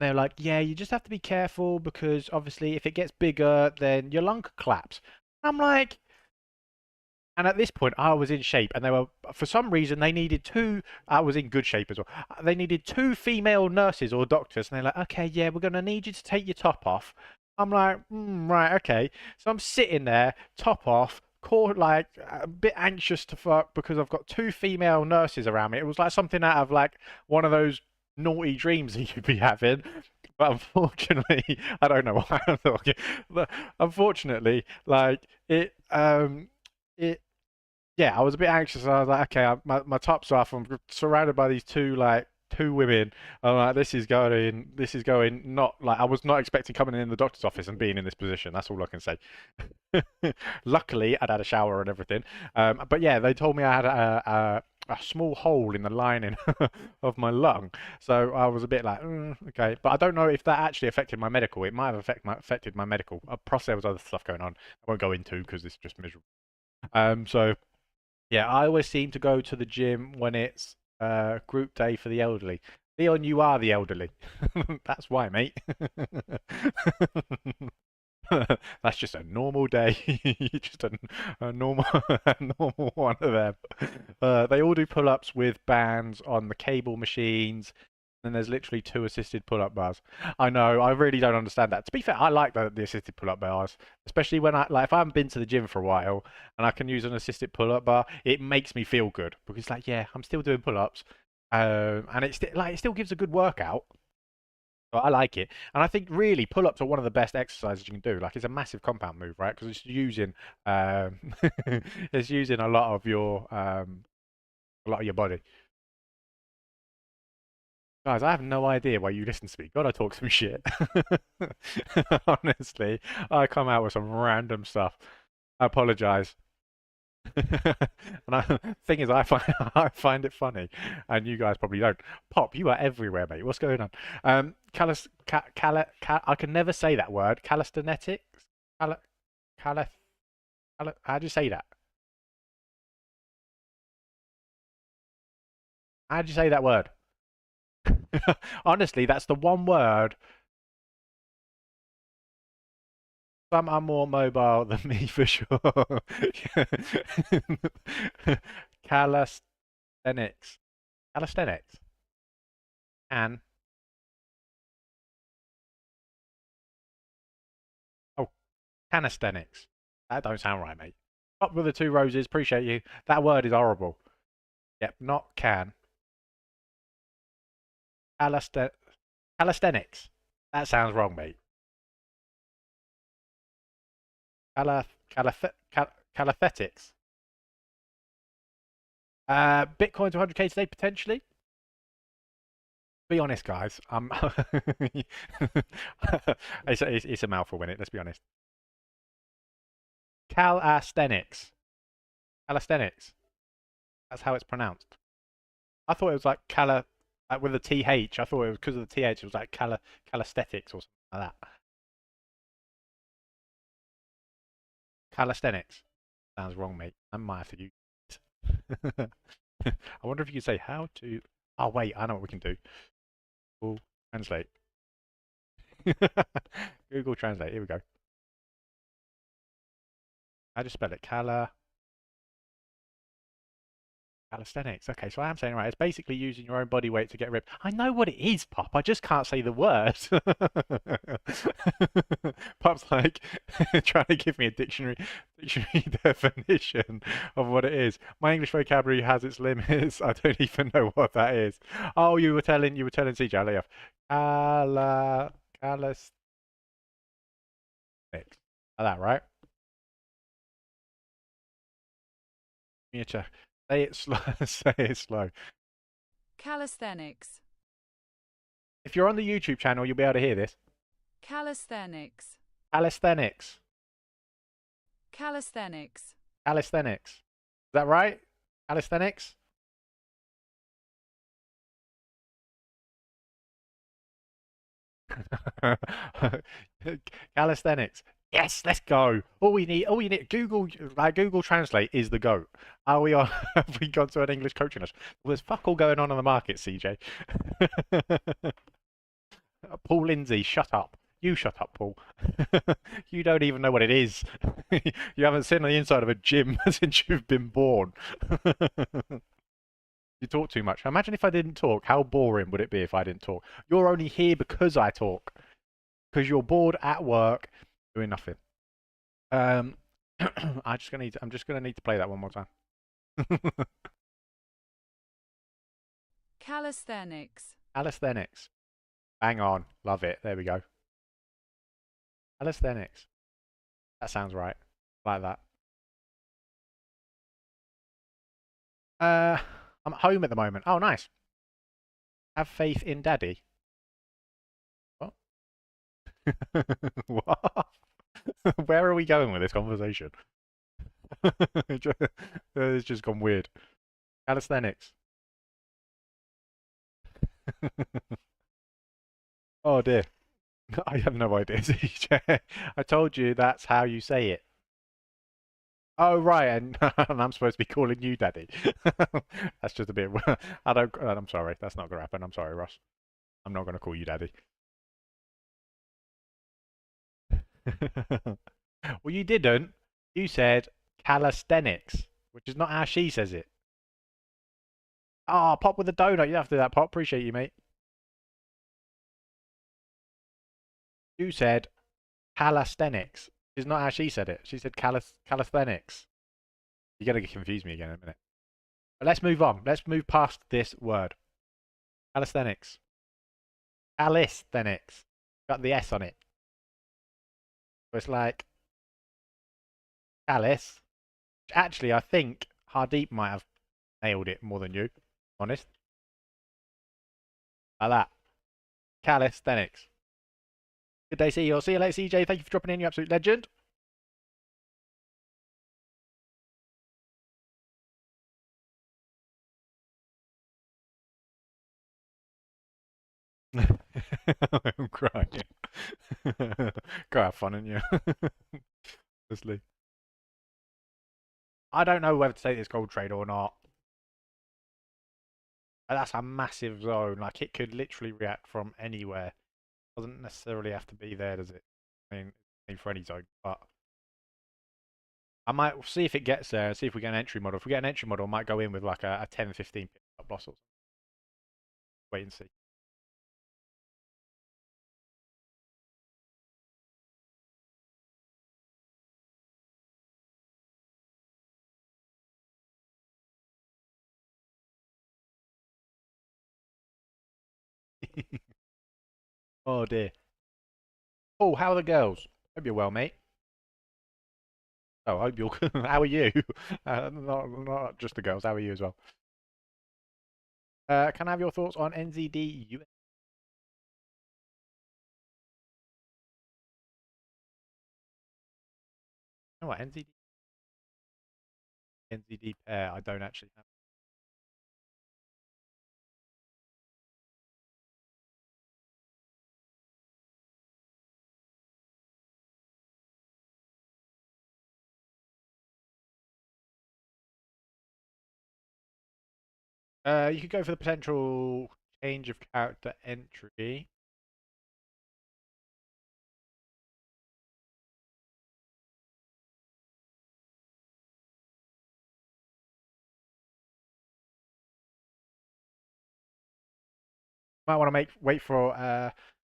They're like, yeah, you just have to be careful because obviously if it gets bigger, then your lung could collapse. I'm like, and at this point, I was in shape, and they were, for some reason, they needed two. I was in good shape as well. They needed two female nurses or doctors, and they're like, okay, yeah, we're going to need you to take your top off. I'm like, right, okay. So I'm sitting there, top off, caught like a bit anxious to fuck because I've got two female nurses around me. It was like something out of like one of those naughty dreams that you'd be having. But unfortunately, I don't know why I'm talking. But unfortunately, like it yeah, I was a bit anxious. I was like, okay, my top's off. I'm surrounded by these two women. I'm like, this is going not like I was not expecting coming in the doctor's office and being in this position. That's all I can say. Luckily, I'd had a shower and everything. But yeah, they told me I had a small hole in the lining of my lung. So I was a bit like, okay. But I don't know if that actually affected my medical. It might have affected my medical. Plus, there was other stuff going on. I won't go into because it's just miserable. So yeah, I always seem to go to the gym when it's group day for the elderly. Leon, you are the elderly. That's why, mate. That's just a normal day. Just a normal a normal one of them. They all do pull-ups with bands on the cable machines. And there's literally two assisted pull-up bars. I know, I really don't understand that. To be fair, I like the assisted pull-up bars, especially when if I haven't been to the gym for a while and I can use an assisted pull-up bar, it makes me feel good because like yeah, I'm still doing pull-ups, and it still gives a good workout. So I like it, and I think really pull-ups are one of the best exercises you can do. Like it's a massive compound move, right? Because it's using it's using a lot of your body. Guys, I have no idea why you listen to me. Gotta talk some shit. Honestly, I come out with some random stuff. I apologize. And thing is, I find it funny, and you guys probably don't. Pop, you are everywhere, mate. What's going on? I can never say that word. Calisthenics. Cal, how do you say that? How do you say that word? Honestly, that's the one word. Some are more mobile than me for sure. Calisthenics. Calisthenics. And oh, calisthenics. That don't sound right, mate. Up with the two roses. Appreciate you. That word is horrible. Yep, not can. Calist- Calisthenics. That sounds wrong, mate. Calisthetics. Bitcoin to 100k today potentially. Be honest, guys. It's a mouthful, isn't it? Let's be honest. Calisthenics. Calisthenics. That's how it's pronounced. I thought it was like with a TH. I thought it was because of the TH. It was like calisthetics or something like that. Calisthenics. Sounds wrong, mate. I might have to use it. I wonder if you could say how to. Oh wait, I know what we can do. Google Translate. Google Translate. Here we go. How do you spell it? Calisthenics. Okay, so I am saying it right. It's basically using your own body weight to get ripped. I know what it is, Pop. I just can't say the word. Pop's like trying to give me a dictionary definition of what it is. My English vocabulary has its limits. I don't even know what that is. Oh, you were telling CJ. I'll lay off. Calisthenics. Like that, right? Miniature. Say it slow. Say it slow. Calisthenics. If you're on the YouTube channel, you'll be able to hear this. Calisthenics. Calisthenics. Calisthenics. Calisthenics. Is that right? Calisthenics? Calisthenics. Yes, let's go. All we need, Google Translate is the goat. Are we on? Have we gone to an English coaching us? Well, there's fuck all going on the market, CJ. Paul Lindsay, shut up. You shut up, Paul. You don't even know what it is. You haven't seen on the inside of a gym since you've been born. You talk too much. Imagine if I didn't talk. How boring would it be if I didn't talk? You're only here because I talk. Because you're bored at work doing nothing. Um, I'm just gonna need to play that one more time. Calisthenics. Calisthenics. Bang on. Love it. There we go. Calisthenics. That sounds right. Like that. Uh, I'm at home at the moment. Oh, nice. Have faith in daddy. What? What? Where are we going with this conversation? It's just gone weird. Calisthenics. Oh dear. I have no idea, CJ. I told you that's how you say it. Oh right, and I'm supposed to be calling you daddy. That's just a bit. I don't. I'm sorry. That's not gonna happen. I'm sorry, Ross. I'm not gonna call you daddy. Well, you didn't. You said calisthenics, which is not how she says it. Ah, Pop with a donut. You have to do that, Pop. Appreciate you, mate. You said calisthenics. Is not how she said it. She said calisthenics. You're gonna confuse me again in a minute. But let's move on. Let's move past this word. Calisthenics. Calisthenics. Got the S on it. So it's like callus. Actually, I think Hardeep might have nailed it more than you. Honest. Like that. Calisthenics. Good day, see you. I'll see you later, CJ. Thank you for dropping in, you absolute legend. I'm crying. Go have fun, and you. Honestly, I don't know whether to take this gold trade or not. That's a massive zone. Like it could literally react from anywhere. Doesn't necessarily have to be there, does it? I mean for any zone, but I might see if it gets there and see if we get an entry model. If we get an entry model, I might go in with like a 10, 15 pip up loss or wait and see. Oh dear. Oh, how are the girls? Hope you're well, mate. Oh, I hope you're. How are you? Not just the girls. How are you as well? Can I have your thoughts on NZD? You know what? NZD pair. I don't actually know. You could go for the potential change of character entry. Might want to make wait for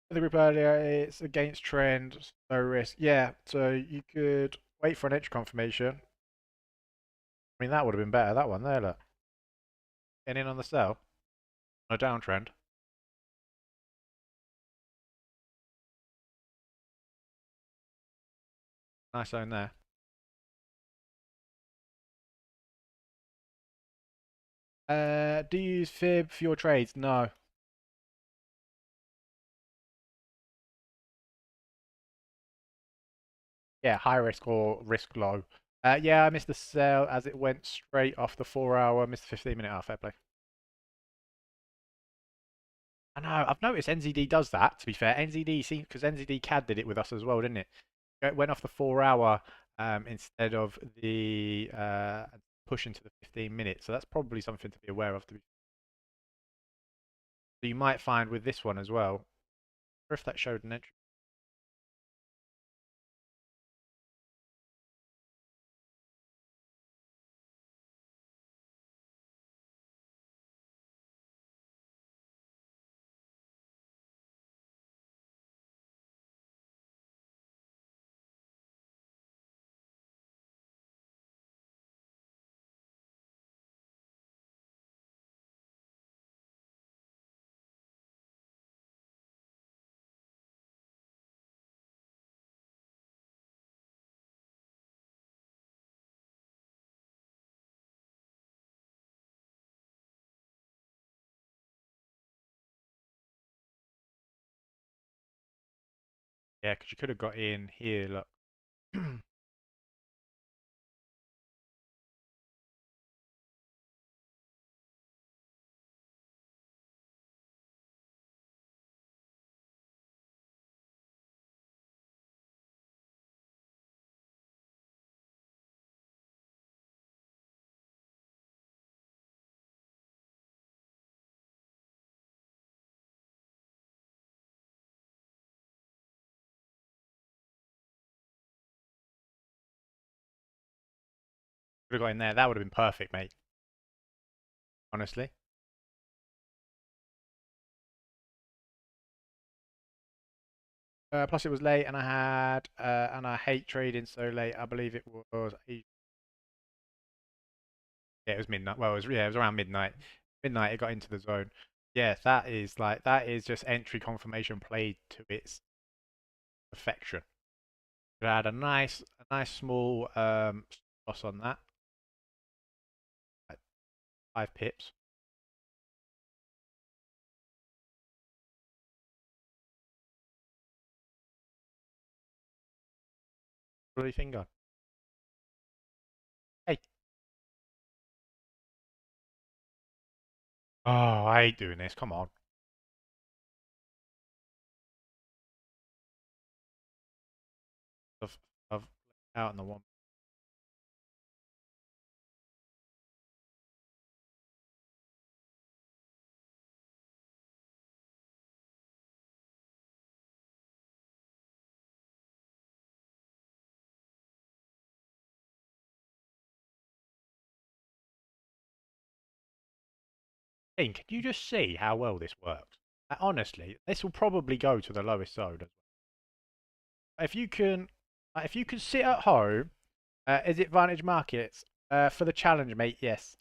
the group earlier. It's against trend, no risk. Yeah, so you could wait for an entry confirmation. I mean, that would have been better. That one there, look. Getting in on the sell. On a downtrend. Nice zone there. Do you use fib for your trades? No. Yeah, high risk or risk low. Yeah, I missed the sell as it went straight off the 4 hour. Missed the 15-minute half. Fair play. I know. I've noticed NZD does that. To be fair, NZD seems because NZD CAD did it with us as well, didn't it? It went off the 4 hour instead of the push into the 15 minutes. So that's probably something to be aware of. So you might find with this one as well, or if that showed an entry. Yeah, because you could have got in here. Look, could have got in there. That would have been perfect, mate. Honestly. Plus, it was late, and and I hate trading so late. I believe it was, yeah, it was midnight. Well, it was around midnight. Midnight, it got into the zone. Yeah, that is just entry confirmation played to its perfection. It had a nice small loss on that, like 5 pips. What do you think on? Hey, oh, I hate doing this. Come on. out in the one. Can you just see how well this works? Honestly, this will probably go to the lowest zone. If you can, if you can sit at home, is it Vantage Markets? For the challenge, mate, yes.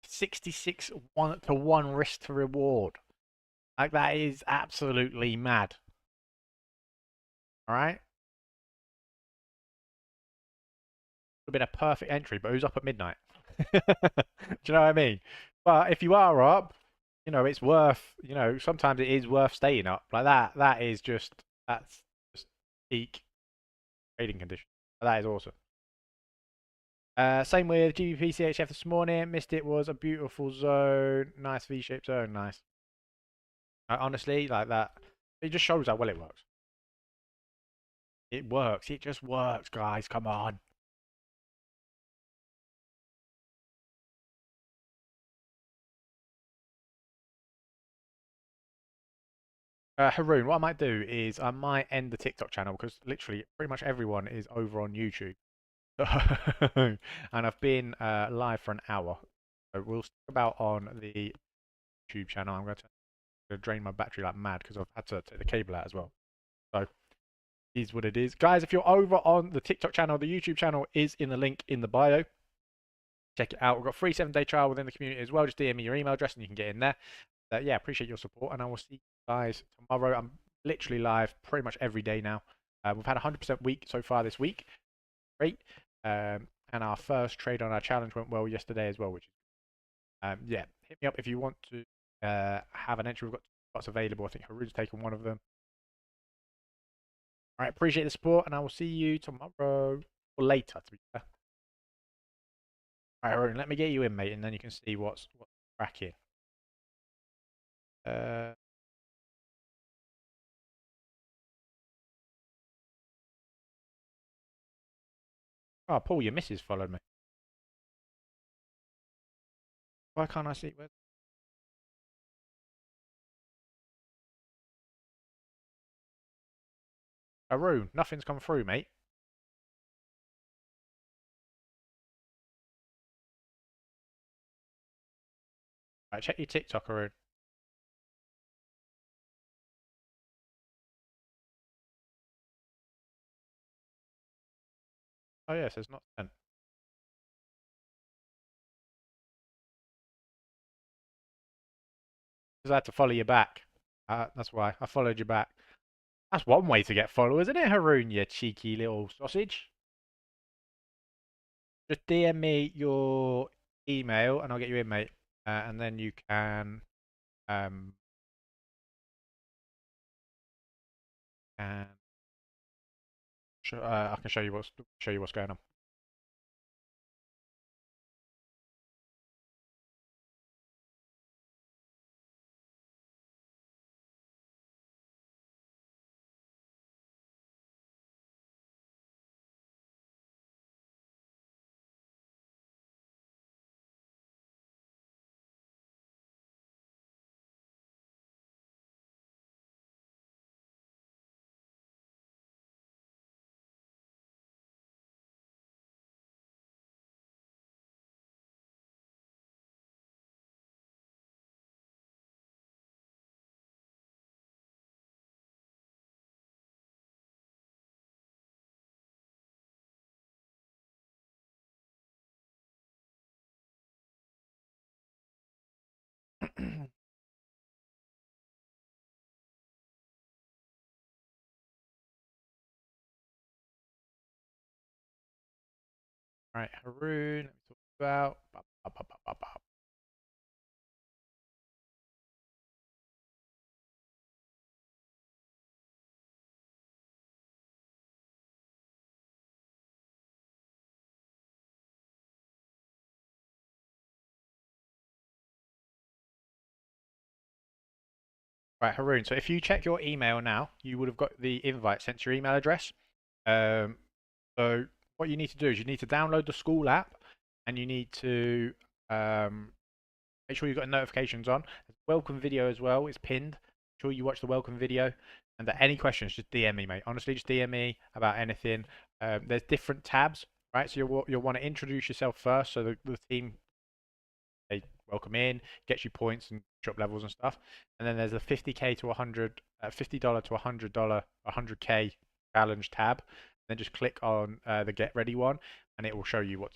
66 1-to-1 risk to reward. Like, that is absolutely mad. All right? Would have been a perfect entry, but who's up at midnight? Do you know what I mean? But if you are up, it's worth, sometimes it is worth staying up. Like that, that's just peak trading condition. That is awesome. Same with GBP this morning. Missed it, was a beautiful zone. Nice V-shaped zone. Nice. Honestly, like that, it just shows how well it works. It works. It just works, guys. Come on. Haroon, what I might do is I might end the TikTok channel because literally pretty much everyone is over on YouTube. And I've been live for an hour. So we'll stick about on the YouTube channel. I'm going to drain my battery like mad because I've had to take the cable out as well. So is what it is. Guys, if you're over on the TikTok channel, the YouTube channel is in the link in the bio. Check it out. We've got free 7-day trial within the community as well. Just DM me your email address and you can get in there. Yeah, appreciate your support, and I will see you guys tomorrow. I'm literally live pretty much every day now. We've had a 100% week so far this week. Great. And our first trade on our challenge went well yesterday as well, which is yeah, hit me up if you want to have an entry. We've got spots available. I think Haroon's taken one of them. All right, appreciate the support, and I will see you tomorrow or later, to be fair. All right, Haroon, let me get you in, mate, and then you can see what's cracking. Uh, oh, Paul, your missus followed me. Why can't I see? Haroon, nothing's come through, mate. All right, check your TikTok, Haroon. Oh, yes, it's not sent. Because I had to follow you back. That's why. I followed you back. That's one way to get followers, isn't it, Haroon, you cheeky little sausage? Just DM me your email and I'll get you in, mate. And then you can um and I can show you what's going on. Right, Haroon, let me talk about. Right, Haroon. So if you check your email now, you would have got the invite sent to your email address. Um, so what you need to do is you need to download the school app, and you need to um, make sure you've got notifications on. Welcome video as well is pinned. Make sure you watch the welcome video. And that any questions, just DM me, mate. Honestly, just DM me about anything. There's different tabs, right? So you'll want to introduce yourself first, so the team they welcome in, gets you points and shop levels and stuff. And then there's a 50k to 100, $50 to $100, 100k challenge tab. Then just click on the get ready one, and it will show you what.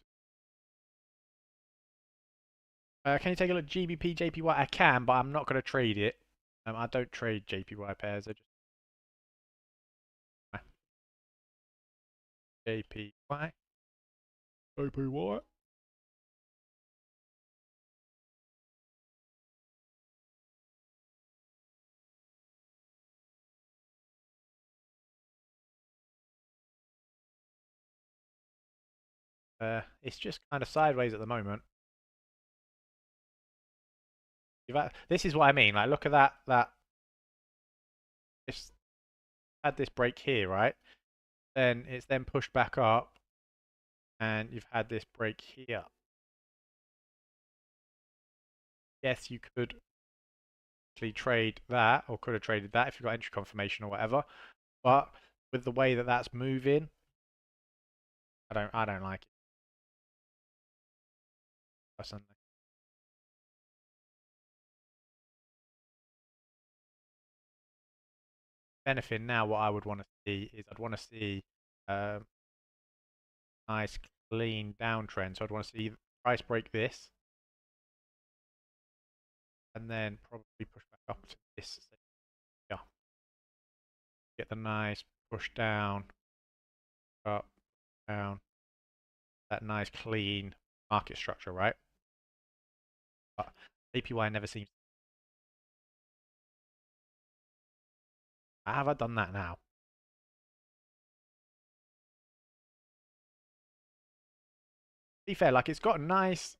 Can you take a look at GBP, JPY? I can, but I'm not going to trade it. I don't trade JPY pairs. I just JPY. JPY. It's just kind of sideways at the moment. This is what I mean. Like, look at that. It's had this break here, right? Then it's then pushed back up, and you've had this break here. Yes, you could actually trade that, or could have traded that if you got entry confirmation or whatever. But with the way that that's moving, I don't like it personally. If anything, now what I would want to see is I'd want to see um, nice clean downtrend. So I'd want to see price break this, and then probably push back up to this. Yeah, get the nice push down, up, down, that nice clean market structure, right? But APY never seems. Have I done that now? To be fair, like it's got a nice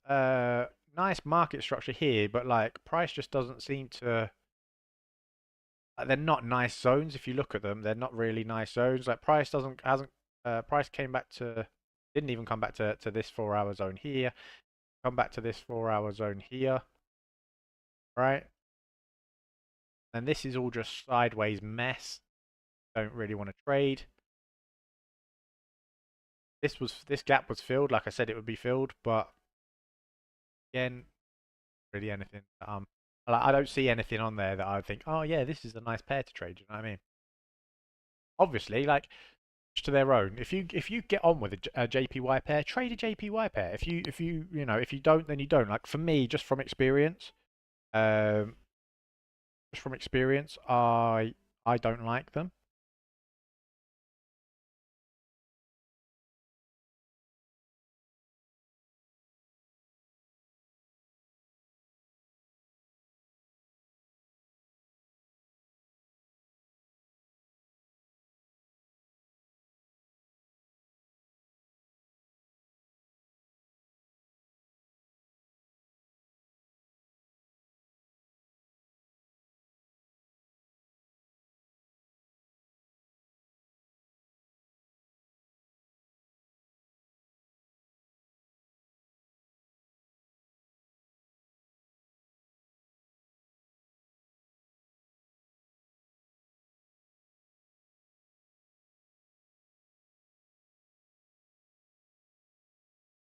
market structure here, but like price just doesn't seem to. Like, they're not nice zones if you look at them. They're not really nice zones. Like price doesn't hasn't price came back to didn't even come back to this 4 hour zone here. Come back to this 4 hour zone here, right? And this is all just sideways mess. Don't really want to trade. This gap was filled, like I said it would be filled, but again, really anything that like, I don't see anything on there that I would think, oh yeah, this is a nice pair to trade. You know what I mean? Obviously, like to their own. If you get on with a JPY pair, trade a JPY pair. If you don't, then you don't. Like for me, um, just from experience, I don't like them.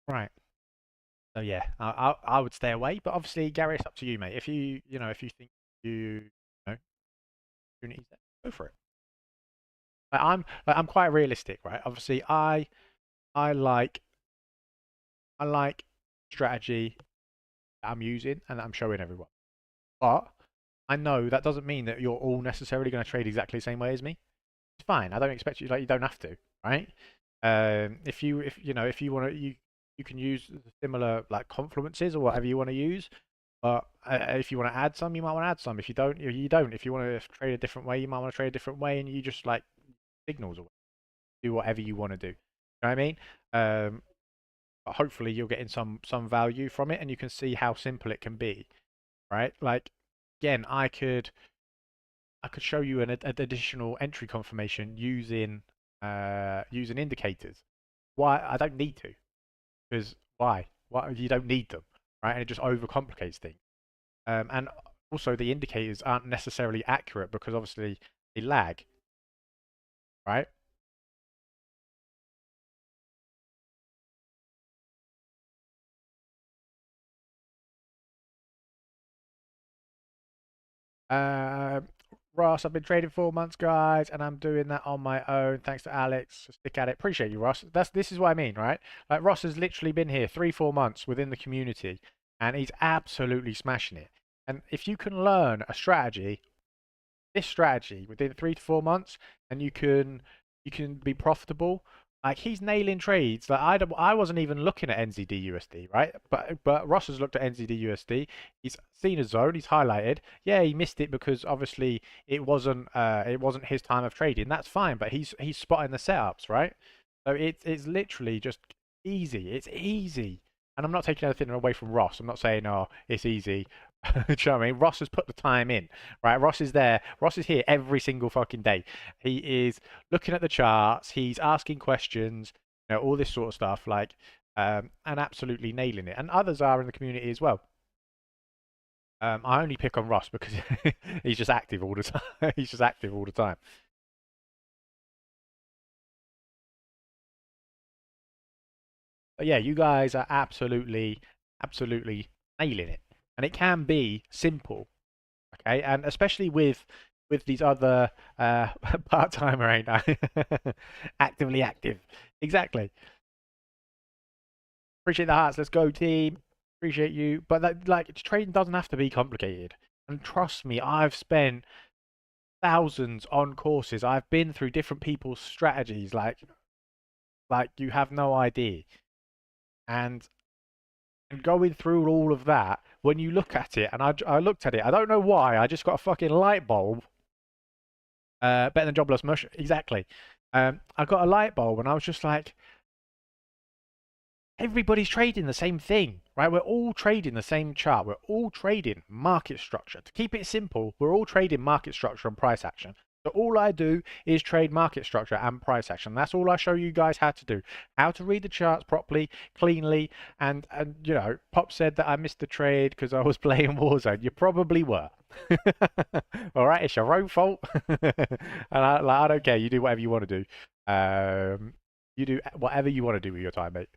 Right. So yeah, I would stay away. But obviously, Gary, it's up to you, mate. If you think you know opportunities there, go for it. I'm quite realistic, right? Obviously, I like I like strategy that I'm using and that I'm showing everyone. But I know that doesn't mean that you're all necessarily going to trade exactly the same way as me. It's fine. I don't expect you, like, you don't have to, right? If you want to, you can use similar like confluences or whatever you want to use. But if you want to add some, you might want to add some. If you don't, you don't. If you want to trade a different way, you might want to trade a different way, and you just like signals or do whatever you want to do. You know what I mean? But hopefully you're getting some value from it, and you can see how simple it can be, right? Like again, I could. I could show you an additional entry confirmation using indicators. Why? I don't need to, because why? Why you don't need them, right? And it just overcomplicates things. And also the indicators aren't necessarily accurate because obviously they lag, right? Uh, Ross, I've been trading 4 months, guys, and I'm doing that on my own. Thanks to Alex. Stick at it. Appreciate you, Ross. This is what I mean, right? Like Ross has literally been here 3, 4 months within the community, and he's absolutely smashing it. And if you can learn a strategy, this strategy within 3 to 4 months, and you can be profitable. Like he's nailing trades. Like I wasn't even looking at NZD USD, right? But Ross has looked at NZD USD. He's seen a zone. He's highlighted. Yeah, he missed it because obviously it wasn't his time of trading. That's fine. But he's spotting the setups, right? So it's literally just easy. It's easy. And I'm not taking anything away from Ross. I'm not saying, oh, it's easy. Do you know what I mean? Ross has put the time in, right? Ross is there. Ross is here every single fucking day. He is looking at the charts. He's asking questions, all this sort of stuff, like, and absolutely nailing it. And others are in the community as well. I only pick on Ross because he's just active all the time. He's just active all the time. But yeah, you guys are absolutely nailing it. And it can be simple, okay? And especially with these other part timer, ain't I? Actively active. Exactly. Appreciate the hearts. Let's go, team. Appreciate you. But that, like, trading doesn't have to be complicated. And trust me, I've spent thousands on courses. I've been through different people's strategies, like you have no idea. And going through all of that, when you look at it, and I looked at it, I don't know why, I just got a fucking light bulb. Better than jobless mush, exactly. I got a light bulb, and I was just like, everybody's trading the same thing, right? We're all trading the same chart. We're all trading market structure. To keep it simple, we're all trading market structure and price action. So all I do is trade market structure and price action. That's all I show you guys how to do. How to read the charts properly, cleanly, and Pop said that I missed the trade because I was playing Warzone. You probably were. All right, it's your own fault. And I don't care. You do whatever you want to do. You do whatever you want to do with your time, mate.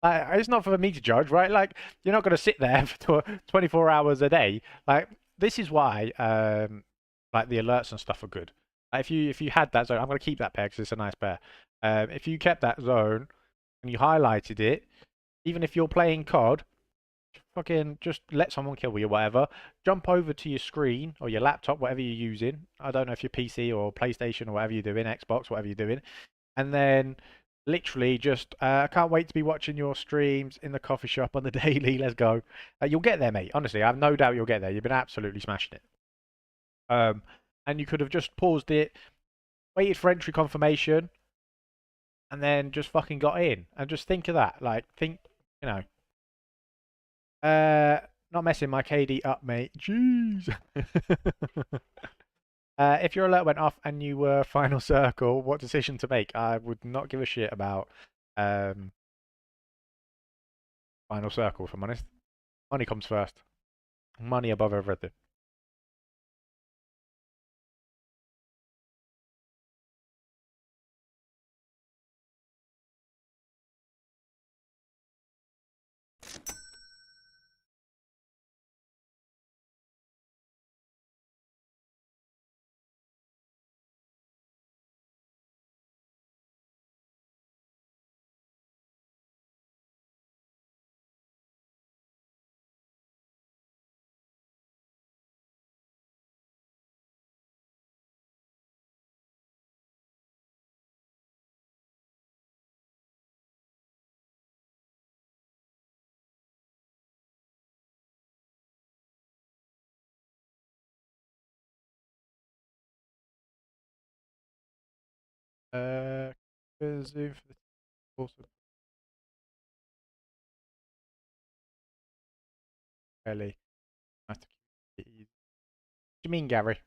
It's not for me to judge, right? Like, you're not going to sit there for 24 hours a day. Like, this is why, like the alerts and stuff are good. Like, if you had that zone, I'm going to keep that pair because it's a nice pair. If you kept that zone and you highlighted it, even if you're playing COD, fucking just let someone kill you or whatever. Jump over to your screen or your laptop, whatever you're using. I don't know if you're PC or PlayStation or whatever you're doing, Xbox, whatever you're doing, and then literally just I can't wait to be watching your streams in the coffee shop on the daily. Let's go. You'll get there, mate. Honestly, I have no doubt you'll get there. You've been absolutely smashing it. Um, and you could have just paused it, waited for entry confirmation, and then just fucking got in. And just think of that. Like, think, you know, uh, not messing my KD up, mate. Jeez. If your alert went off and you were final circle, what decision to make? I would not give a shit about um, final circle, if I'm honest. Money comes first. Money above everything. Uh, Zoom for the also. Fairly nice to keep it easy. What do you mean, Gary?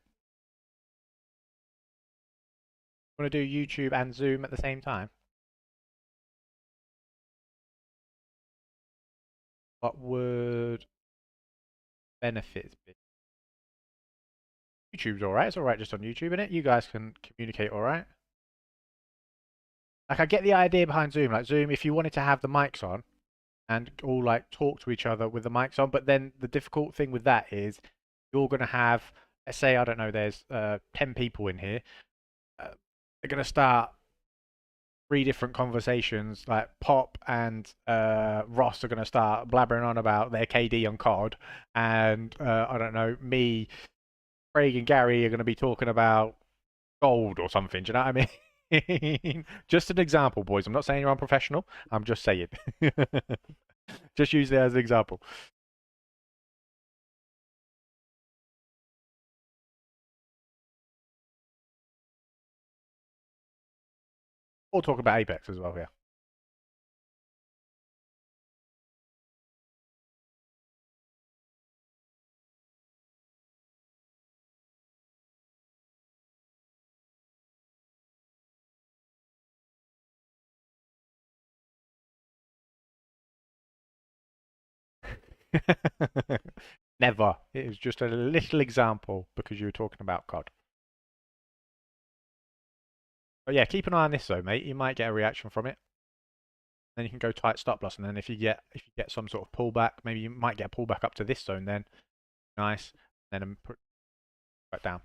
Want to do YouTube and Zoom at the same time? What would benefits be? YouTube's alright. It's alright just on YouTube, isn't it? You guys can communicate alright. Like, I get the idea behind Zoom. Like, Zoom, if you wanted to have the mics on and all like talk to each other with the mics on, but then the difficult thing with that is you're going to have, let's say, I don't know, there's 10 people in here. They're going to start three different conversations. Like Pop and Ross are going to start blabbering on about their KD on COD, and I don't know, me, Craig, and Gary are going to be talking about gold or something. Do you know what I mean? Just an example, boys. I'm not saying you're unprofessional. I'm just saying. Just use it as an example. Or talk about Apex as well. Yeah. Never. It was just a little example because you were talking about COD. But yeah, keep an eye on this though, mate. You might get a reaction from it. Then you can go tight stop loss, and then if you get some sort of pullback, maybe you might get a pullback up to this zone. Then nice. Then put back down.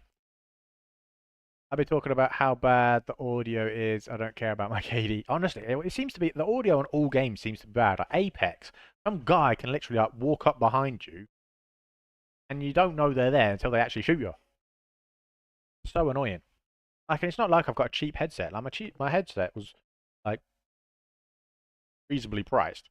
I'll be talking about how bad the audio is. I don't care about my KD. Honestly, it seems to be the audio on all games seems to be bad. Like Apex, some guy can literally like walk up behind you, and you don't know they're there until they actually shoot you. So annoying. Like, and it's not like I've got a cheap headset. Like my headset was like reasonably priced.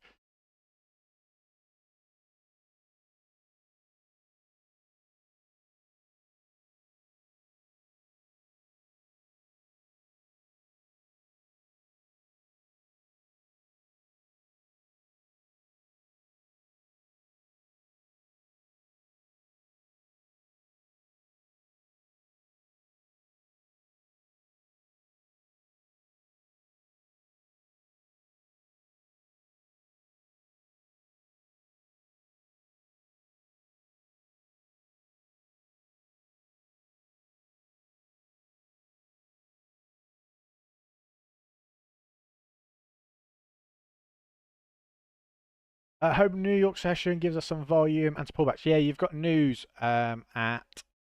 Home New York session gives us some volume and some pullbacks. Yeah, you've got news at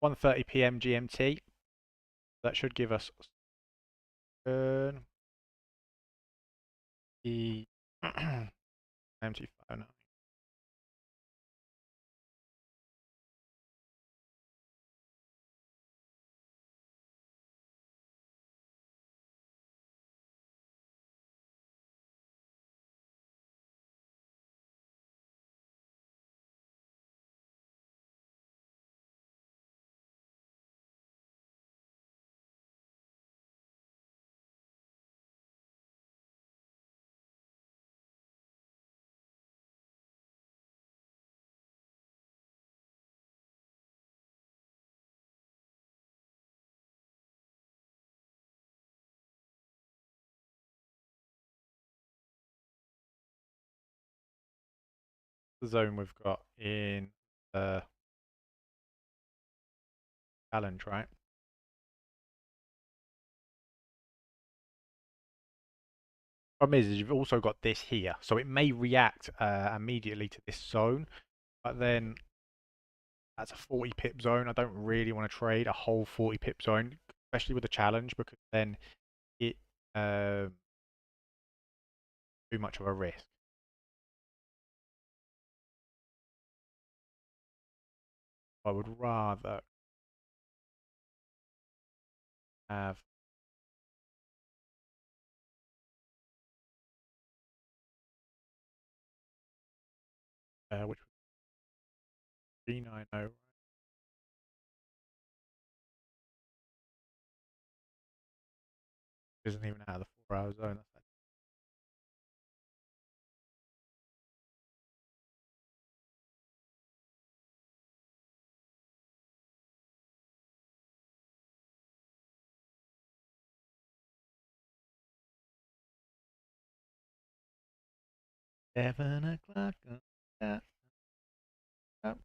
1:30 p.m. GMT. That should give us the MT5. The zone we've got in the challenge, right? Problem is you've also got this here, so it may react immediately to this zone, but then that's a 40 pip zone. I don't really want to trade a whole 40 pip zone, especially with a challenge, because then it too much of a risk. I would rather have which was 390. Isn't even out of the 4 hour zone. That's 7 o'clock on the dot.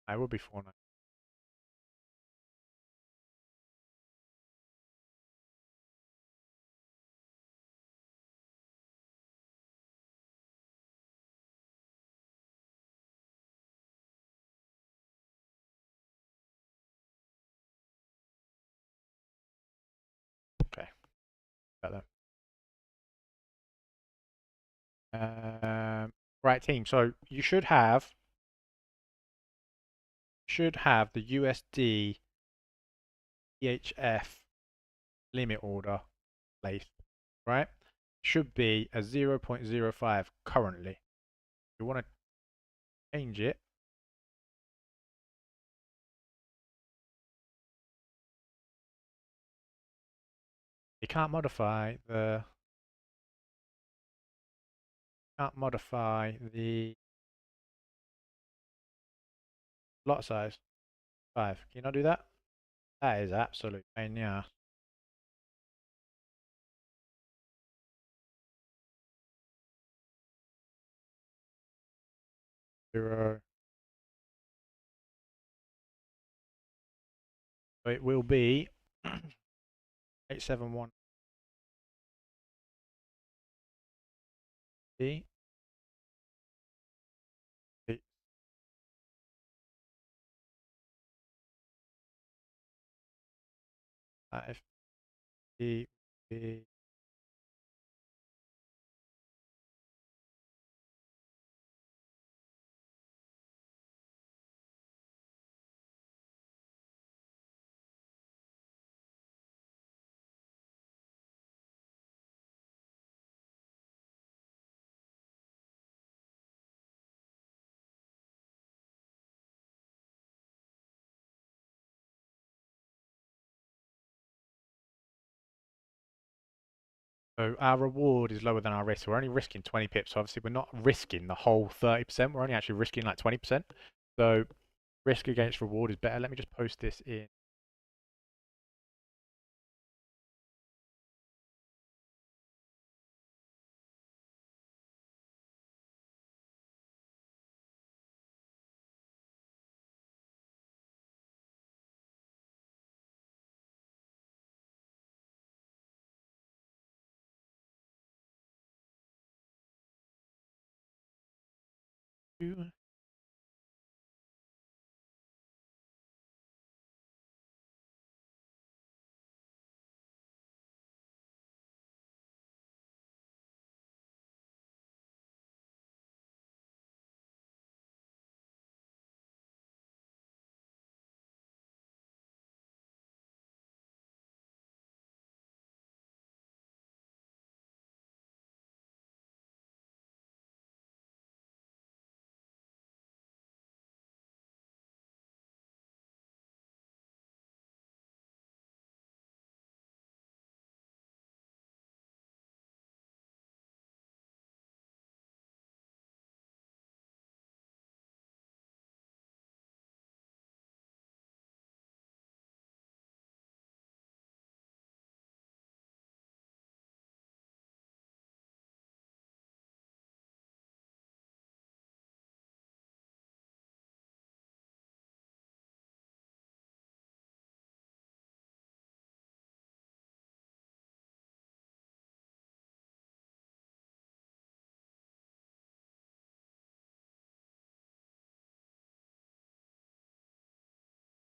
I will be 4 9. Okay, got that. Right, team. So you should have the USD EHF limit order placed, right? Should be a 0.05 currently. You want to change it. You can't modify the lot size. 5. Can you not do that? That is absolute pain in the ass. Zero. So it will be 871 D. 5 D. B. So our reward is lower than our risk. We're only risking 20 pips. So obviously we're not risking the whole 30%. We're only actually risking like 20%. So risk against reward is better. Let me just post this in.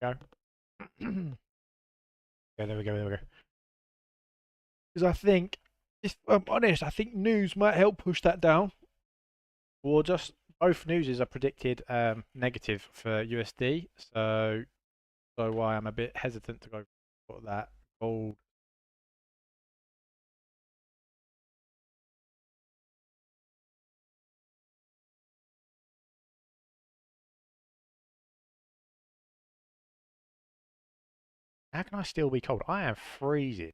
Go. Yeah, there we go. There we go. Because I think, if I'm honest, I think news might help push that down. Well, just both newses are predicted negative for USD, so why I'm a bit hesitant to go for that gold. How can I still be cold? I am freezing.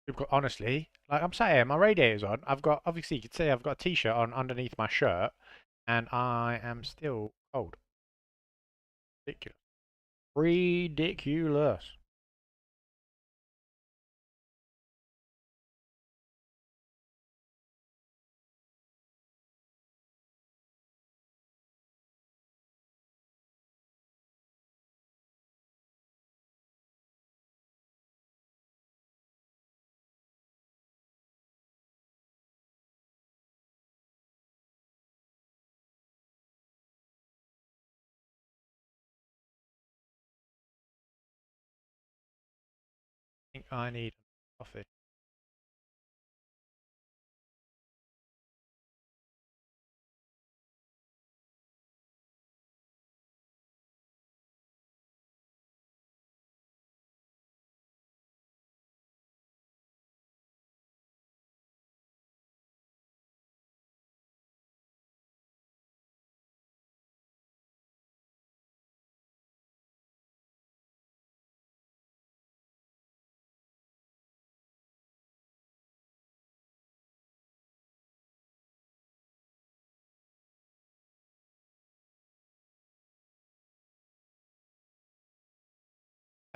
We've got honestly, like I'm sat here, my radiator's on. I've got obviously you could see I've got a t-shirt on underneath my shirt, and I am still cold. Ridiculous. Ridiculous. I think I need coffee.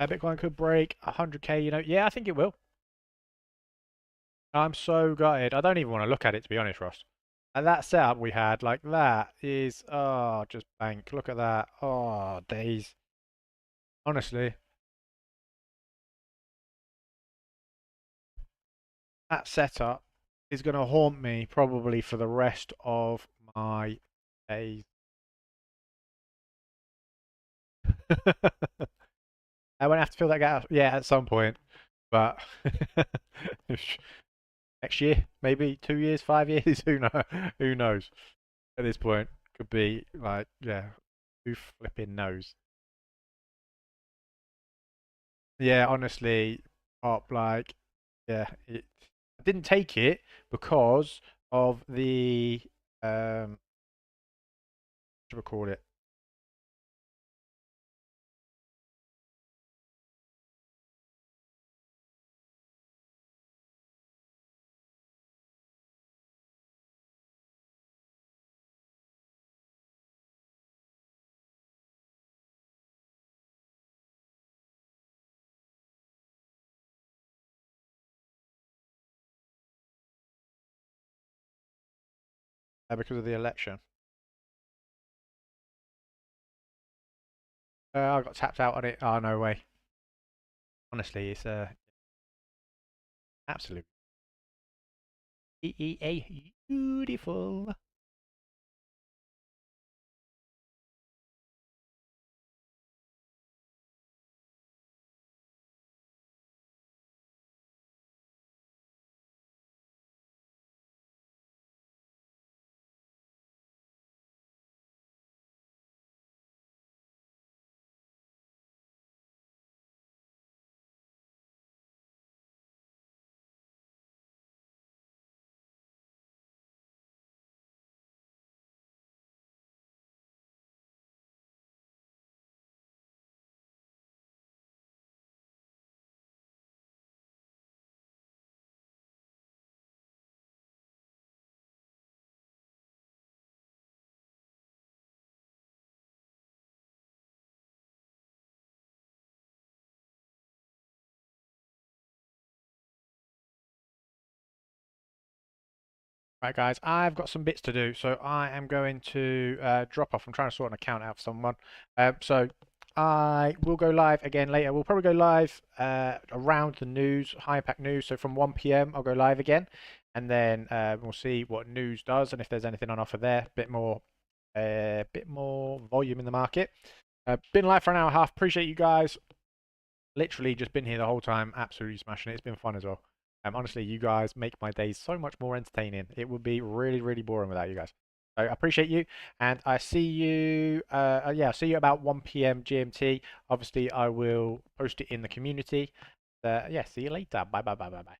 Bitcoin could break 100k. Yeah, I think it will. I'm so gutted. I don't even want to look at it to be honest, Ross. And that setup we had, like that, is just bank. Look at that. Oh, days. Honestly, that setup is going to haunt me probably for the rest of my days. I won't have to fill that gap, yeah, at some point, but next year, maybe 2 years, 5 years, who knows? Who knows? At this point, could be like, yeah, who flipping knows? Yeah, honestly, pop like, yeah, I didn't take it because of the what do we call it? Because of the election. I got tapped out on it. Oh no way. Honestly, it's absolute EEA beautiful. Right, guys, I've got some bits to do, so I am going to drop off. I'm trying to sort an account out for someone. So I will go live again later. We'll probably go live around the news, high impact news. So from 1 p.m. I'll go live again, and then we'll see what news does and if there's anything on offer there. Bit more volume in the market. Been live for an hour and a half. Appreciate you guys. Literally just been here the whole time, absolutely smashing it. It's been fun as well. Honestly, you guys make my days so much more entertaining. It would be really, really boring without you guys. So I appreciate you, and I see you. Yeah, see you about 1 p.m. GMT. Obviously, I will post it in the community. Yeah, see you later. Bye, bye, bye, bye, bye.